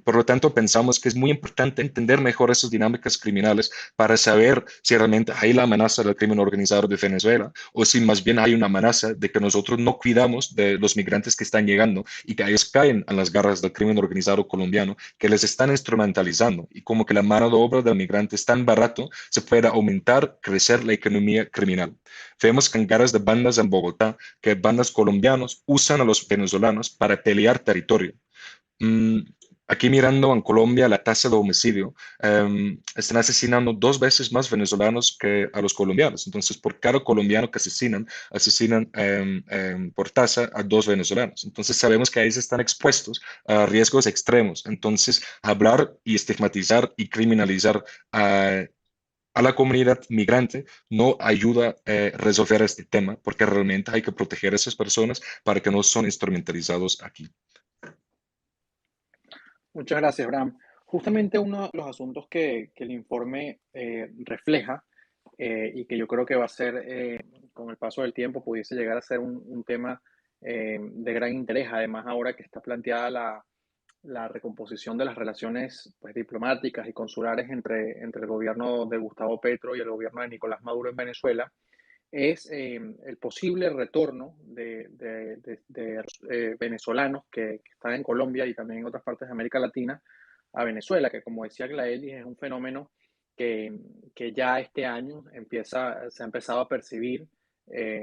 Por lo tanto, pensamos que es muy importante entender mejor esas dinámicas criminales para saber si realmente hay la amenaza del crimen organizado de Venezuela o si más bien hay una amenaza de que nosotros no cuidamos de los migrantes que están llegando y que ellos caen en las garras del crimen organizado colombiano, que les están instrumentalizando y como que la mano de obra del migrante es tan barato, se puede aumentar, crecer la economía criminal. Vemos que en garras de bandas en Bogotá, que bandas colombianos usan a los venezolanos para pelear territorio. Mm, Aquí mirando en Colombia la tasa de homicidio, están asesinando 2 veces más venezolanos que a los colombianos. Entonces, por cada colombiano que asesinan, asesinan por tasa a 2 venezolanos. Entonces, sabemos que ahí se están expuestos a riesgos extremos. Entonces, hablar y estigmatizar y criminalizar a la comunidad migrante no ayuda a resolver este tema porque realmente hay que proteger a esas personas para que no son instrumentalizados aquí. Muchas gracias, Bram. Justamente uno de los asuntos que el informe refleja y que yo creo que va a ser, con el paso del tiempo, pudiese llegar a ser un tema de gran interés, además ahora que está planteada la recomposición de las relaciones pues, diplomáticas y consulares entre el gobierno de Gustavo Petro y el gobierno de Nicolás Maduro en Venezuela, es el posible retorno de venezolanos que están en Colombia y también en otras partes de América Latina a Venezuela, que como decía Glaelis, es un fenómeno que ya este año se ha empezado a percibir,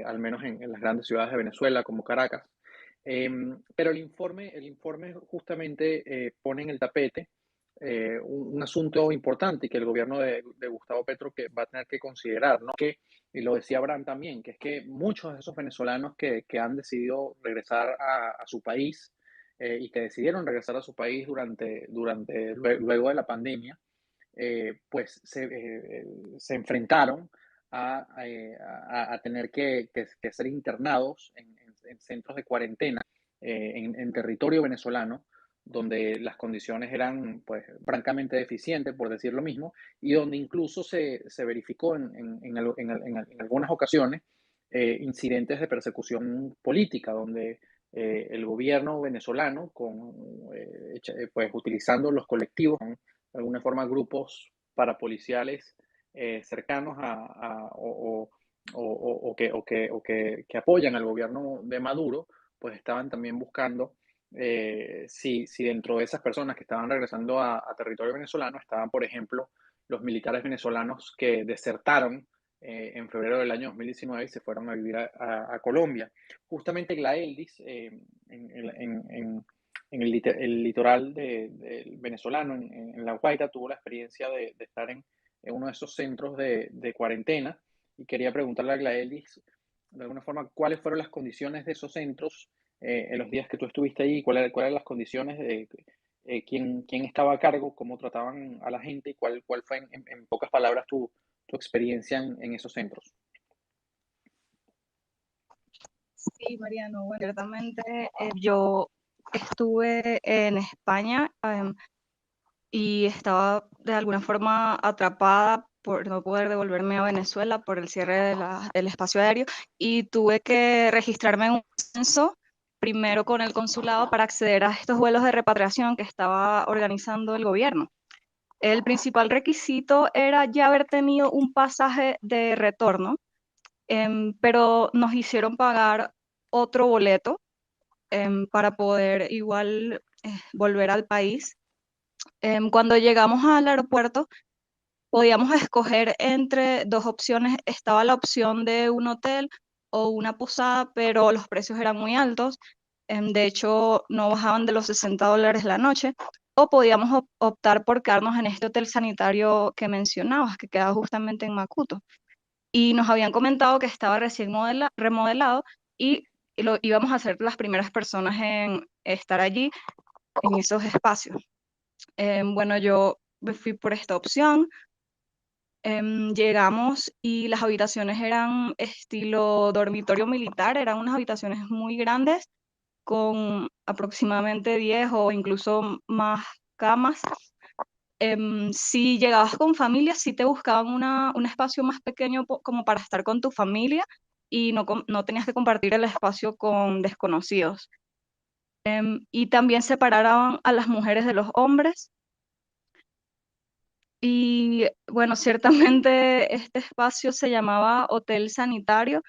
al menos en las grandes ciudades de Venezuela, como Caracas. Pero el informe justamente pone en el tapete un asunto importante y que el gobierno de Gustavo Petro que va a tener que considerar, ¿no? Y lo decía Abraham también, que es que muchos de esos venezolanos que han decidido regresar a su país y que decidieron regresar a su país luego de la pandemia, pues se enfrentaron a tener que ser internados en centros de cuarentena en territorio venezolano, donde las condiciones eran pues francamente deficientes, por decir lo mismo, y donde incluso se verificó en algunas ocasiones incidentes de persecución política, donde el gobierno venezolano, pues utilizando los colectivos, de alguna forma grupos parapoliciales cercanos que apoyan al gobierno de Maduro, pues estaban también buscando si dentro de esas personas que estaban regresando a territorio venezolano estaban, por ejemplo, los militares venezolanos que desertaron en febrero del año 2019 y se fueron a vivir a Colombia. Justamente Glaeldis, en el litoral del venezolano, en La Guaira, tuvo la experiencia de estar en uno de esos centros de cuarentena y quería preguntarle a Glaeldis, de alguna forma, cuáles fueron las condiciones de esos centros en los días que tú estuviste ahí? ¿Cuáles eran las condiciones de quién estaba a cargo, cómo trataban a la gente y cuál fue en pocas palabras tu experiencia en esos centros? Sí, Mariano, bueno, ciertamente yo estuve en España y estaba de alguna forma atrapada por no poder devolverme a Venezuela por el cierre del espacio aéreo y tuve que registrarme en un censo primero con el consulado para acceder a estos vuelos de repatriación que estaba organizando el gobierno. El principal requisito era ya haber tenido un pasaje de retorno, pero nos hicieron pagar otro boleto para poder igual volver al país. Cuando llegamos al aeropuerto, podíamos escoger entre dos opciones. Estaba la opción de un hotel o una posada, pero los precios eran muy altos. De hecho, no bajaban de los $60 la noche. O podíamos optar por quedarnos en este hotel sanitario que mencionabas, que queda justamente en Macuto. Y nos habían comentado que estaba recién remodelado y íbamos a ser las primeras personas en estar allí, en esos espacios. Bueno, yo me fui por esta opción. Llegamos y las habitaciones eran estilo dormitorio militar, eran unas habitaciones muy grandes con aproximadamente 10 o incluso más camas. Si llegabas con familia, sí te buscaban un espacio más pequeño como para estar con tu familia y no tenías que compartir el espacio con desconocidos. Y también separaban a las mujeres de los hombres. Y bueno, ciertamente este espacio se llamaba Hotel Sanitario,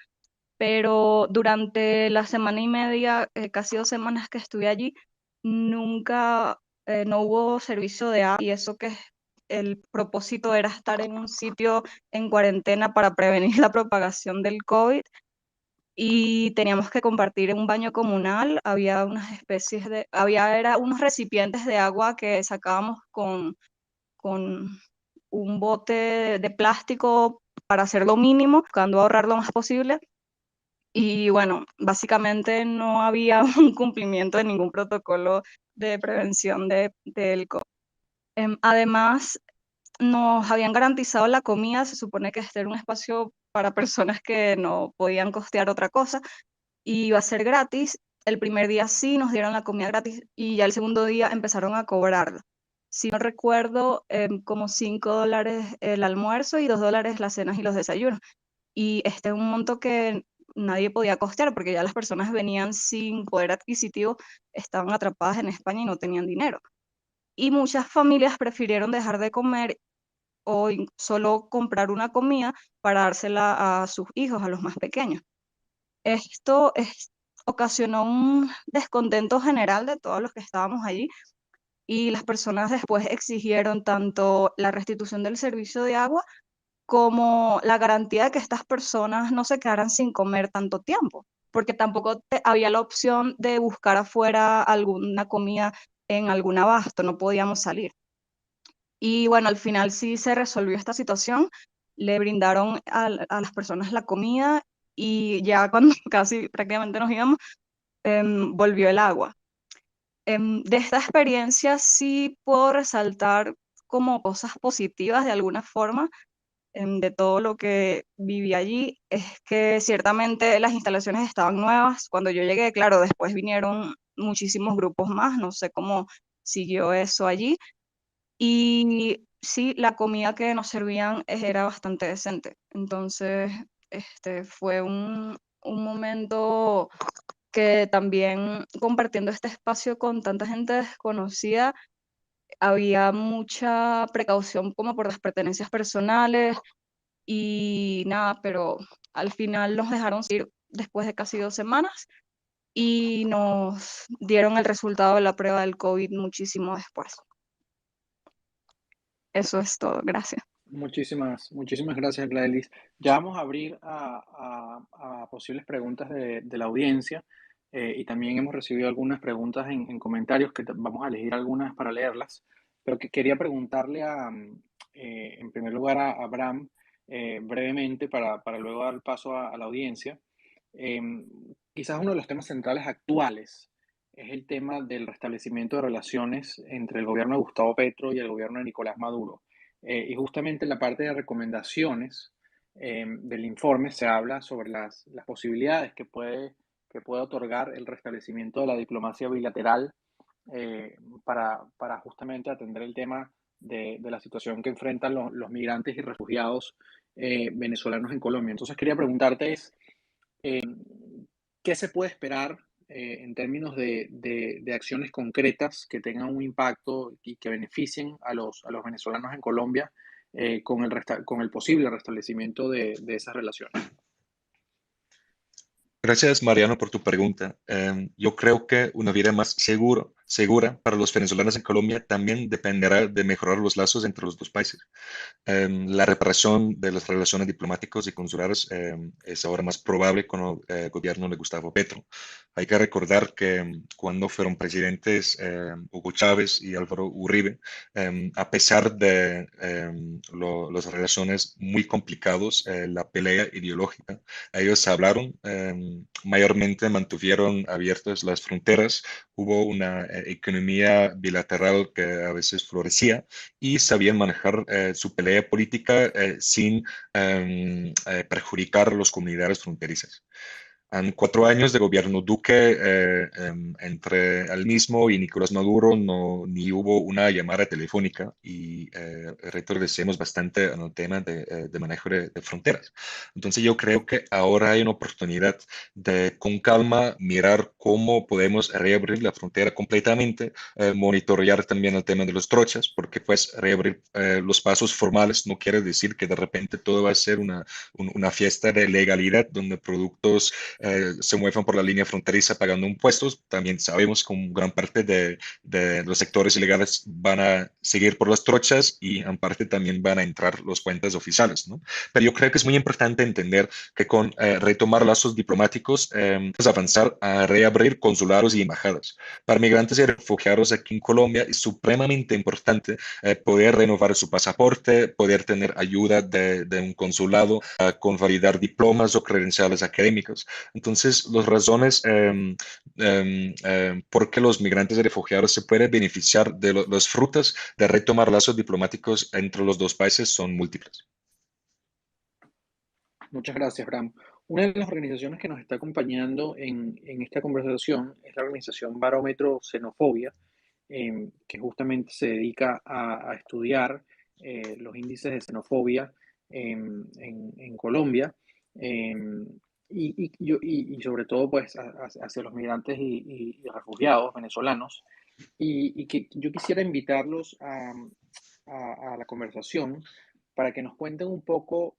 pero durante la semana y media, casi 2 semanas que estuve allí, nunca, no hubo servicio de agua y eso que el propósito era estar en un sitio en cuarentena para prevenir la propagación del COVID y teníamos que compartir un baño comunal, había unas era unos recipientes de agua que sacábamos con un bote de plástico para hacer lo mínimo, buscando ahorrar lo más posible. Y bueno, básicamente no había un cumplimiento de ningún protocolo de prevención del COVID. Además, nos habían garantizado la comida, se supone que este era un espacio para personas que no podían costear otra cosa, y iba a ser gratis. El primer día sí nos dieron la comida gratis y ya el segundo día empezaron a cobrarla. Si no recuerdo, como $5 el almuerzo y $2 las cenas y los desayunos. Y este es un monto que nadie podía costear porque ya las personas venían sin poder adquisitivo, estaban atrapadas en España y no tenían dinero. Y muchas familias prefirieron dejar de comer o solo comprar una comida para dársela a sus hijos, a los más pequeños. Esto ocasionó un descontento general de todos los que estábamos allí y las personas después exigieron tanto la restitución del servicio de agua como la garantía de que estas personas no se quedaran sin comer tanto tiempo, porque tampoco había la opción de buscar afuera alguna comida en algún abasto, no podíamos salir. Y bueno, al final sí se resolvió esta situación, le brindaron a las personas la comida y ya cuando casi prácticamente nos íbamos, volvió el agua. De esta experiencia sí puedo resaltar como cosas positivas de alguna forma, de todo lo que viví allí, es que ciertamente las instalaciones estaban nuevas. Cuando yo llegué, claro, después vinieron muchísimos grupos más, no sé cómo siguió eso allí. Y sí, la comida que nos servían era bastante decente. Entonces, fue un momento que también compartiendo este espacio con tanta gente desconocida, había mucha precaución como por las pertenencias personales y nada, pero al final nos dejaron ir después de casi 2 semanas y nos dieron el resultado de la prueba del COVID muchísimo después. Eso es todo, gracias. Muchísimas gracias, Gladys. Ya vamos a abrir a posibles preguntas de la audiencia y también hemos recibido algunas preguntas en comentarios que vamos a elegir algunas para leerlas, pero que quería preguntarle en primer lugar a Abraham brevemente para luego dar paso a la audiencia. Eh, quizás uno de los temas centrales actuales es el tema del restablecimiento de relaciones entre el gobierno de Gustavo Petro y el gobierno de Nicolás Maduro. Y justamente en la parte de recomendaciones del informe se habla sobre las posibilidades que puede otorgar el restablecimiento de la diplomacia bilateral para justamente atender el tema de la situación que enfrentan los migrantes y refugiados venezolanos en Colombia. Entonces quería preguntarte eh, ¿qué se puede esperar en términos de acciones concretas que tengan un impacto y que beneficien a los venezolanos en Colombia con el posible restablecimiento de esas relaciones? Gracias, Mariano, por tu pregunta. Yo creo que una vida más segura para los venezolanos en Colombia también dependerá de mejorar los lazos entre los dos países. La reparación de las relaciones diplomáticas y consulares es ahora más probable con el gobierno de Gustavo Petro. Hay que recordar que cuando fueron presidentes Hugo Chávez y Álvaro Uribe, a pesar de las relaciones muy complicadas, la pelea ideológica, ellos hablaron, mayormente mantuvieron abiertas las fronteras, hubo una economía bilateral que a veces florecía y sabían manejar su pelea política sin perjudicar a las comunidades fronterizas. En 4 años de gobierno Duque, entre el mismo y Nicolás Maduro, ni hubo una llamada telefónica y retrocedemos bastante en el tema de manejo de fronteras. Entonces yo creo que ahora hay una oportunidad de con calma mirar cómo podemos reabrir la frontera completamente, monitorear también el tema de los trochas, porque pues reabrir los pasos formales no quiere decir que de repente todo va a ser una fiesta de legalidad donde productos se muevan por la línea fronteriza pagando impuestos. También sabemos que gran parte de los sectores ilegales van a seguir por las trochas y en parte también van a entrar los puentes oficiales, ¿no? Pero yo creo que es muy importante entender que con retomar lazos diplomáticos es avanzar a reabrir consulados y embajadas. Para migrantes y refugiados aquí en Colombia es supremamente importante poder renovar su pasaporte, poder tener ayuda de un consulado con validar diplomas o credenciales académicos. Entonces, las razones por qué los migrantes y refugiados se pueden beneficiar de las frutas de retomar lazos diplomáticos entre los dos países son múltiples. Muchas gracias, Bram. Una de las organizaciones que nos está acompañando en esta conversación es la organización Barómetro Xenofobia, que justamente se dedica a estudiar los índices de xenofobia en Colombia y sobre todo pues hacia los migrantes y refugiados venezolanos. Y que yo quisiera invitarlos a la conversación para que nos cuenten un poco.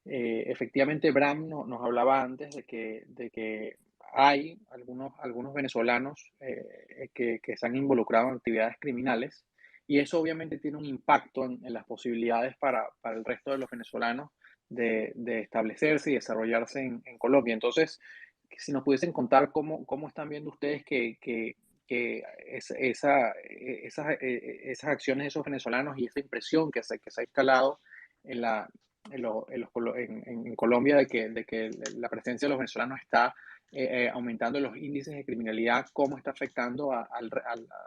Efectivamente, Bram nos hablaba antes de que hay algunos venezolanos que se han involucrado en actividades criminales y eso obviamente tiene un impacto en las posibilidades para el resto de los venezolanos de establecerse y desarrollarse en Colombia. Entonces, si nos pudiesen contar cómo están viendo ustedes que esas acciones de esos venezolanos y esa impresión que se ha instalado en en Colombia de que la presencia de los venezolanos está aumentando los índices de criminalidad, cómo está afectando a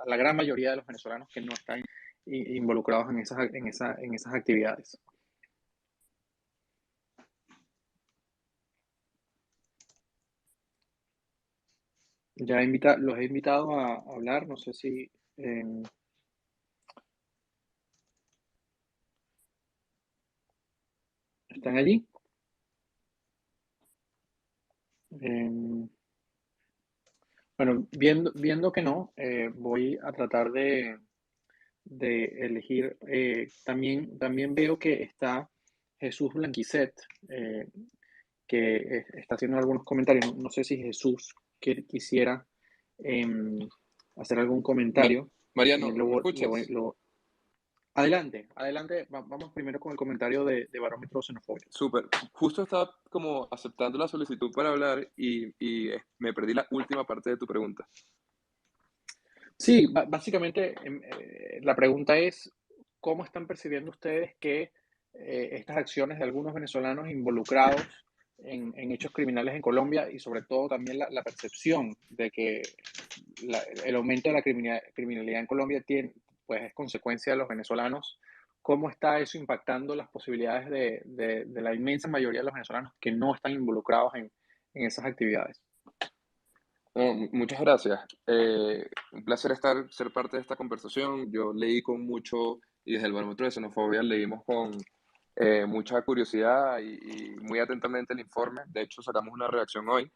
la gran mayoría de los venezolanos que no están involucrados en esas actividades. Los he invitado a hablar, no sé si están allí. Bueno, viendo que no, voy a tratar de elegir. También veo que está Jesús Blanquicet, que está haciendo algunos comentarios. No sé si Jesús quisiera hacer algún comentario. Mariano, ¿me escuchas? Adelante. Vamos primero con el comentario de Barómetro Xenofobia. Súper. Justo estaba como aceptando la solicitud para hablar y me perdí la última parte de tu pregunta. Sí, básicamente la pregunta es, ¿cómo están percibiendo ustedes que estas acciones de algunos venezolanos involucrados en hechos criminales en Colombia y sobre todo también la percepción de que el aumento de la criminalidad en Colombia pues es consecuencia de los venezolanos. ¿Cómo está eso impactando las posibilidades de la inmensa mayoría de los venezolanos que no están involucrados en esas actividades? Muchas gracias. Un placer ser parte de esta conversación. Yo leí con mucho, y desde el Barómetro de Xenofobia leímos con mucha curiosidad y muy atentamente el informe. De hecho, sacamos una reacción hoy.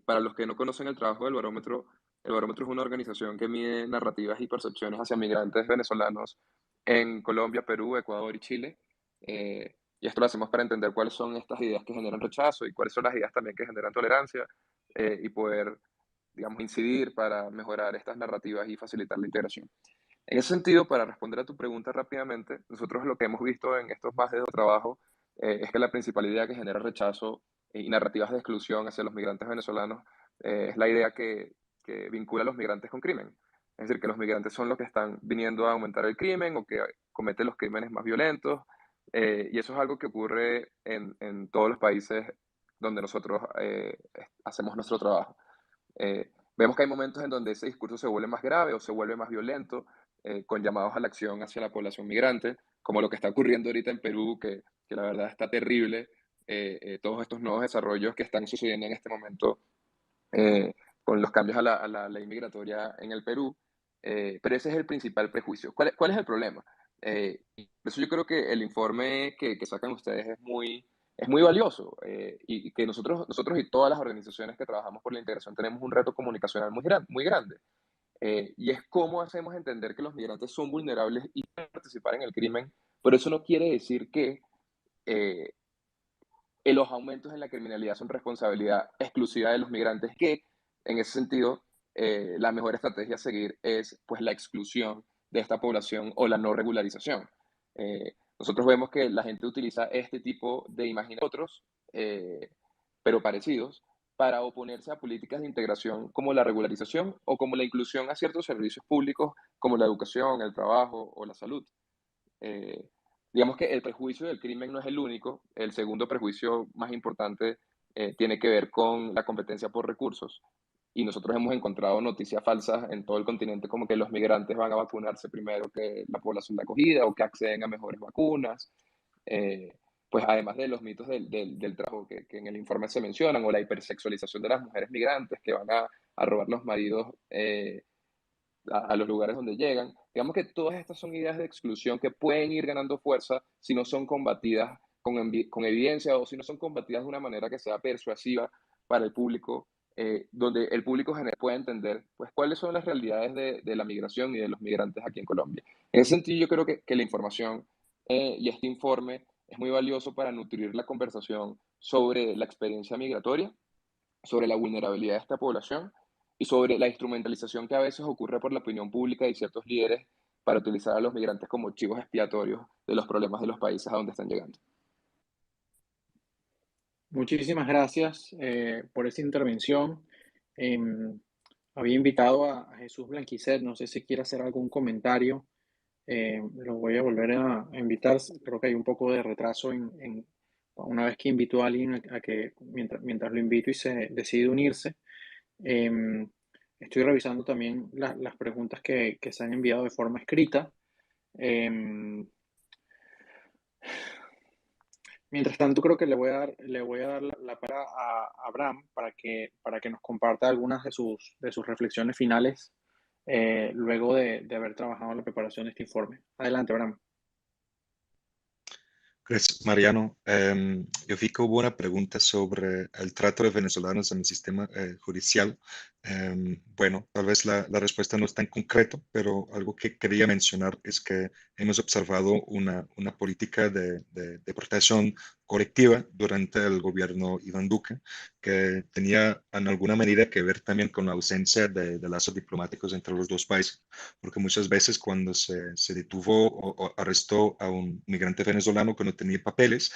Para los que no conocen el trabajo del Barómetro, el Barómetro es una organización que mide narrativas y percepciones hacia migrantes venezolanos en Colombia, Perú, Ecuador y Chile. Y esto lo hacemos para entender cuáles son estas ideas que generan rechazo y cuáles son las ideas también que generan tolerancia, y poder, digamos, incidir para mejorar estas narrativas y facilitar la integración. En ese sentido, para responder a tu pregunta rápidamente, nosotros lo que hemos visto en estos bases de trabajo es que la principal idea que genera rechazo y narrativas de exclusión hacia los migrantes venezolanos es la idea que vincula a los migrantes con crimen. Es decir, que los migrantes son los que están viniendo a aumentar el crimen o que cometen los crímenes más violentos. Y eso es algo que ocurre en todos los países donde nosotros hacemos nuestro trabajo. Vemos que hay momentos en donde ese discurso se vuelve más grave o se vuelve más violento, con llamados a la acción hacia la población migrante, como lo que está ocurriendo ahorita en Perú, que la verdad está terrible, todos estos nuevos desarrollos que están sucediendo en este momento con los cambios a la ley migratoria en el Perú. Pero ese es el principal prejuicio. ¿Cuál es el problema? Por eso yo creo que el informe que sacan ustedes es muy valioso, y que nosotros y todas las organizaciones que trabajamos por la integración tenemos un reto comunicacional muy grande. Y es cómo hacemos entender que los migrantes son vulnerables y pueden participar en el crimen, pero eso no quiere decir que los aumentos en la criminalidad son responsabilidad exclusiva de los migrantes, que en ese sentido la mejor estrategia a seguir es pues la exclusión de esta población o la no regularización. Nosotros vemos que la gente utiliza este tipo de imágenes otros, pero parecidos, para oponerse a políticas de integración como la regularización o como la inclusión a ciertos servicios públicos como la educación, el trabajo o la salud. Eh, digamos que el prejuicio del crimen no es el único. El segundo prejuicio más importante tiene que ver con la competencia por recursos. Y nosotros hemos encontrado noticias falsas en todo el continente, como que los migrantes van a vacunarse primero que la población de acogida o que acceden a mejores vacunas. Pues además de los mitos del trabajo que en el informe se mencionan, o la hipersexualización de las mujeres migrantes que van a robar los maridos a los lugares donde llegan. Digamos que todas estas son ideas de exclusión que pueden ir ganando fuerza si no son combatidas con evidencia o si no son combatidas de una manera que sea persuasiva para el público, donde el público general pueda entender pues, cuáles son las realidades de la migración y de los migrantes aquí en Colombia. En ese sentido, yo creo que la información y este informe es muy valioso para nutrir la conversación sobre la experiencia migratoria, sobre la vulnerabilidad de esta población y sobre la instrumentalización que a veces ocurre por la opinión pública y ciertos líderes para utilizar a los migrantes como chivos expiatorios de los problemas de los países a donde están llegando. Muchísimas gracias por esa intervención. Había invitado a Jesús Blanquicet, no sé si quiere hacer algún comentario. Lo voy a volver a invitar. Creo que hay un poco de retraso una vez que invito a alguien a que mientras lo invito y se decide unirse. Estoy revisando también las preguntas que se han enviado de forma escrita. Mientras tanto, creo que le voy a dar la palabra a Abraham para que nos comparta algunas de sus reflexiones finales luego de haber trabajado en la preparación de este informe. Adelante, Abraham. Gracias, Mariano. Yo vi que hubo una pregunta sobre el trato de venezolanos en el sistema judicial. Bueno, tal vez la respuesta no es tan concreta, pero algo que quería mencionar es que hemos observado una política de protección colectiva durante el gobierno Iván Duque, que tenía en alguna medida que ver también con la ausencia de lazos diplomáticos entre los dos países, porque muchas veces cuando se detuvo o arrestó a un migrante venezolano que no tenía papeles,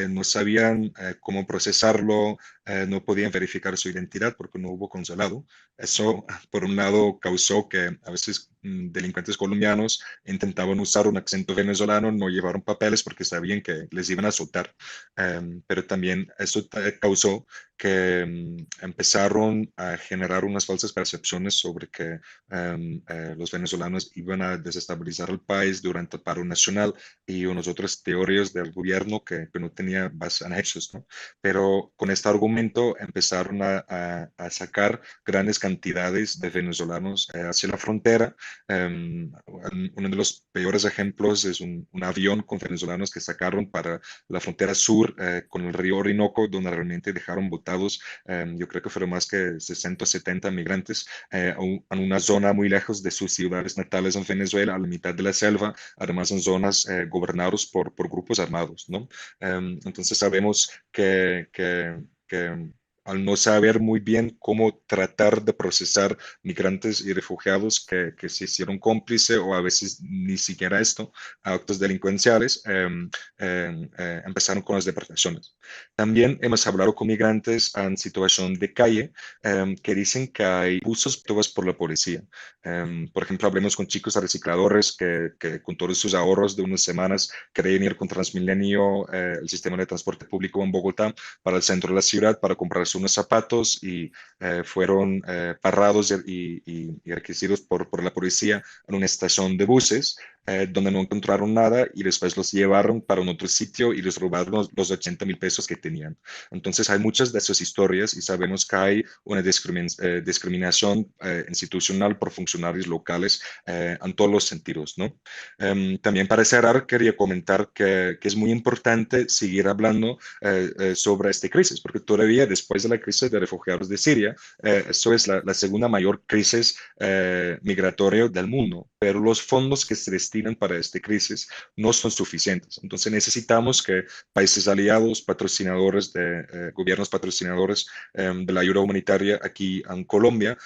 no sabían cómo procesarlo, no podían verificar su identidad porque no hubo consulado. Eso, por un lado, causó que a veces delincuentes colombianos intentaban usar un acento venezolano, no llevaron papeles porque sabían que les iban a soltar. Pero también eso causó que empezaron a generar unas falsas percepciones sobre que los venezolanos iban a desestabilizar el país durante el paro nacional y unas otras teorías del gobierno que no tenía base en hechos, ¿no? Pero con este argumento empezaron a sacar grandes cantidades de venezolanos hacia la frontera. Uno de los peores ejemplos es un avión con venezolanos que sacaron para la frontera sur con el río Orinoco, donde realmente dejaron botados, yo creo que fueron más que 60 o 70 migrantes en una zona muy lejos de sus ciudades natales en Venezuela, a la mitad de la selva, además en zonas gobernadas por grupos armados, ¿no? Entonces sabemos que al no saber muy bien cómo tratar de procesar migrantes y refugiados que se hicieron cómplice o a veces ni siquiera esto, a actos delincuenciales, empezaron con las deportaciones. También hemos hablado con migrantes en situación de calle que dicen que hay abusos por la policía. Por ejemplo, hablemos con chicos recicladores que con todos sus ahorros de unas semanas querían ir con Transmilenio, el sistema de transporte público en Bogotá, para el centro de la ciudad para comprarse unos zapatos y fueron parados y requisidos por la policía en una estación de buses donde no encontraron nada y después los llevaron para un otro sitio y les robaron los 80.000 pesos que tenían. Entonces hay muchas de esas historias y sabemos que hay una discriminación institucional por funcionarios locales en todos los sentidos, ¿no? También para cerrar, quería comentar que es muy importante seguir hablando sobre esta crisis, porque todavía después de la crisis de refugiados de Siria, eso es la segunda mayor crisis migratoria del mundo, pero los fondos que se destinan para esta crisis no son suficientes. Entonces necesitamos que países aliados, patrocinadores gobiernos patrocinadores de la ayuda humanitaria aquí en Colombia,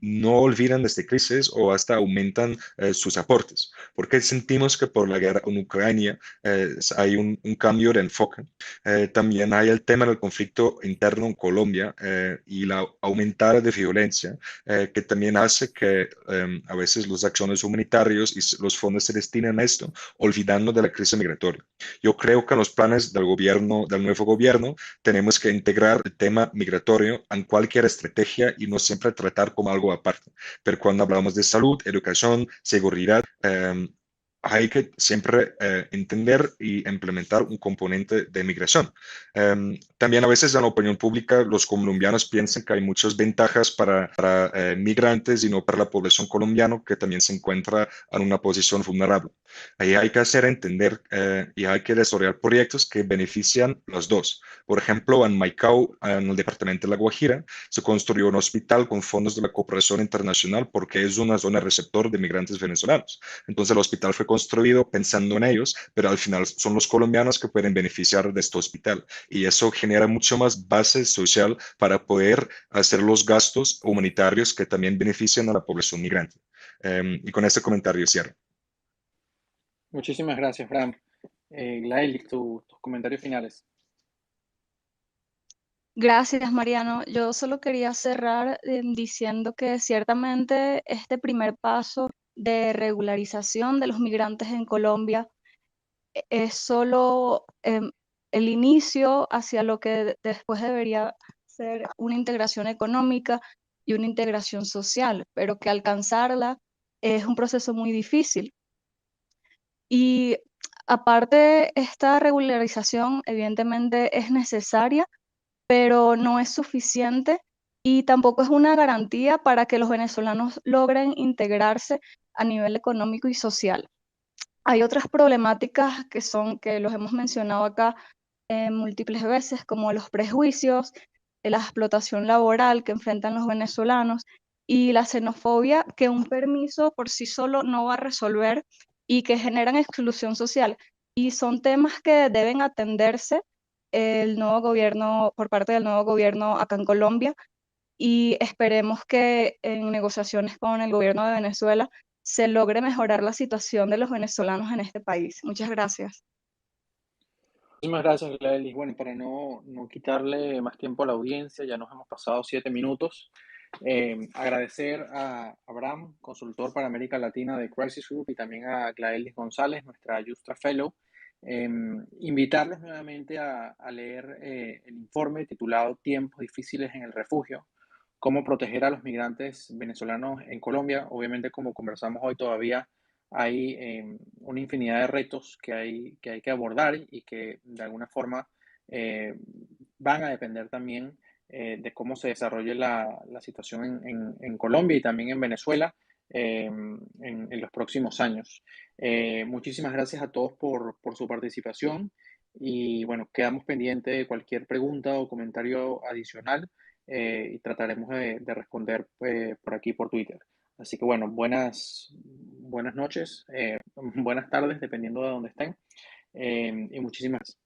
no olviden de esta crisis o hasta aumentan sus aportes, porque sentimos que por la guerra en Ucrania hay un cambio de enfoque. También hay el tema del conflicto interno en Colombia y la aumentada de violencia, que también hace que a veces las acciones humanitarias y los fondos se destinen a esto, olvidando de la crisis migratoria. Yo creo que en los planes del gobierno, del nuevo gobierno, tenemos que integrar el tema migratorio en cualquier estrategia y no siempre tratar como algo aparte. Pero cuando hablamos de salud, educación, seguridad, hay que siempre entender y implementar un componente de migración. También a veces en la opinión pública los colombianos piensan que hay muchas ventajas para migrantes y no para la población colombiana que también se encuentra en una posición vulnerable. Ahí hay que hacer entender y hay que desarrollar proyectos que benefician los dos. Por ejemplo, en Maicao, en el departamento de La Guajira, se construyó un hospital con fondos de la cooperación internacional porque es una zona receptor de migrantes venezolanos. Entonces el hospital fue construido pensando en ellos, pero al final son los colombianos que pueden beneficiar de este hospital. Y eso genera mucho más base social para poder hacer los gastos humanitarios que también benefician a la población migrante. Y con este comentario cierro. Muchísimas gracias, Bram. Glaelis, tus comentarios finales. Gracias, Mariano. Yo solo quería cerrar diciendo que ciertamente este primer paso de regularización de los migrantes en Colombia es solo el inicio hacia lo que después debería ser una integración económica y una integración social, pero que alcanzarla es un proceso muy difícil. Y aparte, esta regularización evidentemente es necesaria, pero no es suficiente y tampoco es una garantía para que los venezolanos logren integrarse a nivel económico y social. Hay otras problemáticas que los hemos mencionado acá múltiples veces, como los prejuicios, la explotación laboral que enfrentan los venezolanos y la xenofobia que un permiso por sí solo no va a resolver y que generan exclusión social. Y son temas que deben atenderse el nuevo gobierno, por parte del nuevo gobierno acá en Colombia, y esperemos que en negociaciones con el gobierno de Venezuela se logre mejorar la situación de los venezolanos en este país. Muchas gracias. Muchísimas gracias, Glaelis. Bueno, para no quitarle más tiempo a la audiencia, ya nos hemos pasado 7 minutos. Agradecer a Abraham, consultor para América Latina de Crisis Group, y también a Glaelis González, nuestra Justra Fellow. Invitarlos nuevamente a leer el informe titulado Tiempos difíciles en el refugio, cómo proteger a los migrantes venezolanos en Colombia. Obviamente, como conversamos hoy, todavía hay una infinidad de retos que hay que abordar y que de alguna forma van a depender también de cómo se desarrolle la situación en Colombia y también en Venezuela en los próximos años. Muchísimas gracias a todos por su participación y bueno, quedamos pendientes de cualquier pregunta o comentario adicional y trataremos de responder por aquí por Twitter. Así que bueno, buenas noches, buenas tardes, dependiendo de dónde estén, y muchísimas gracias.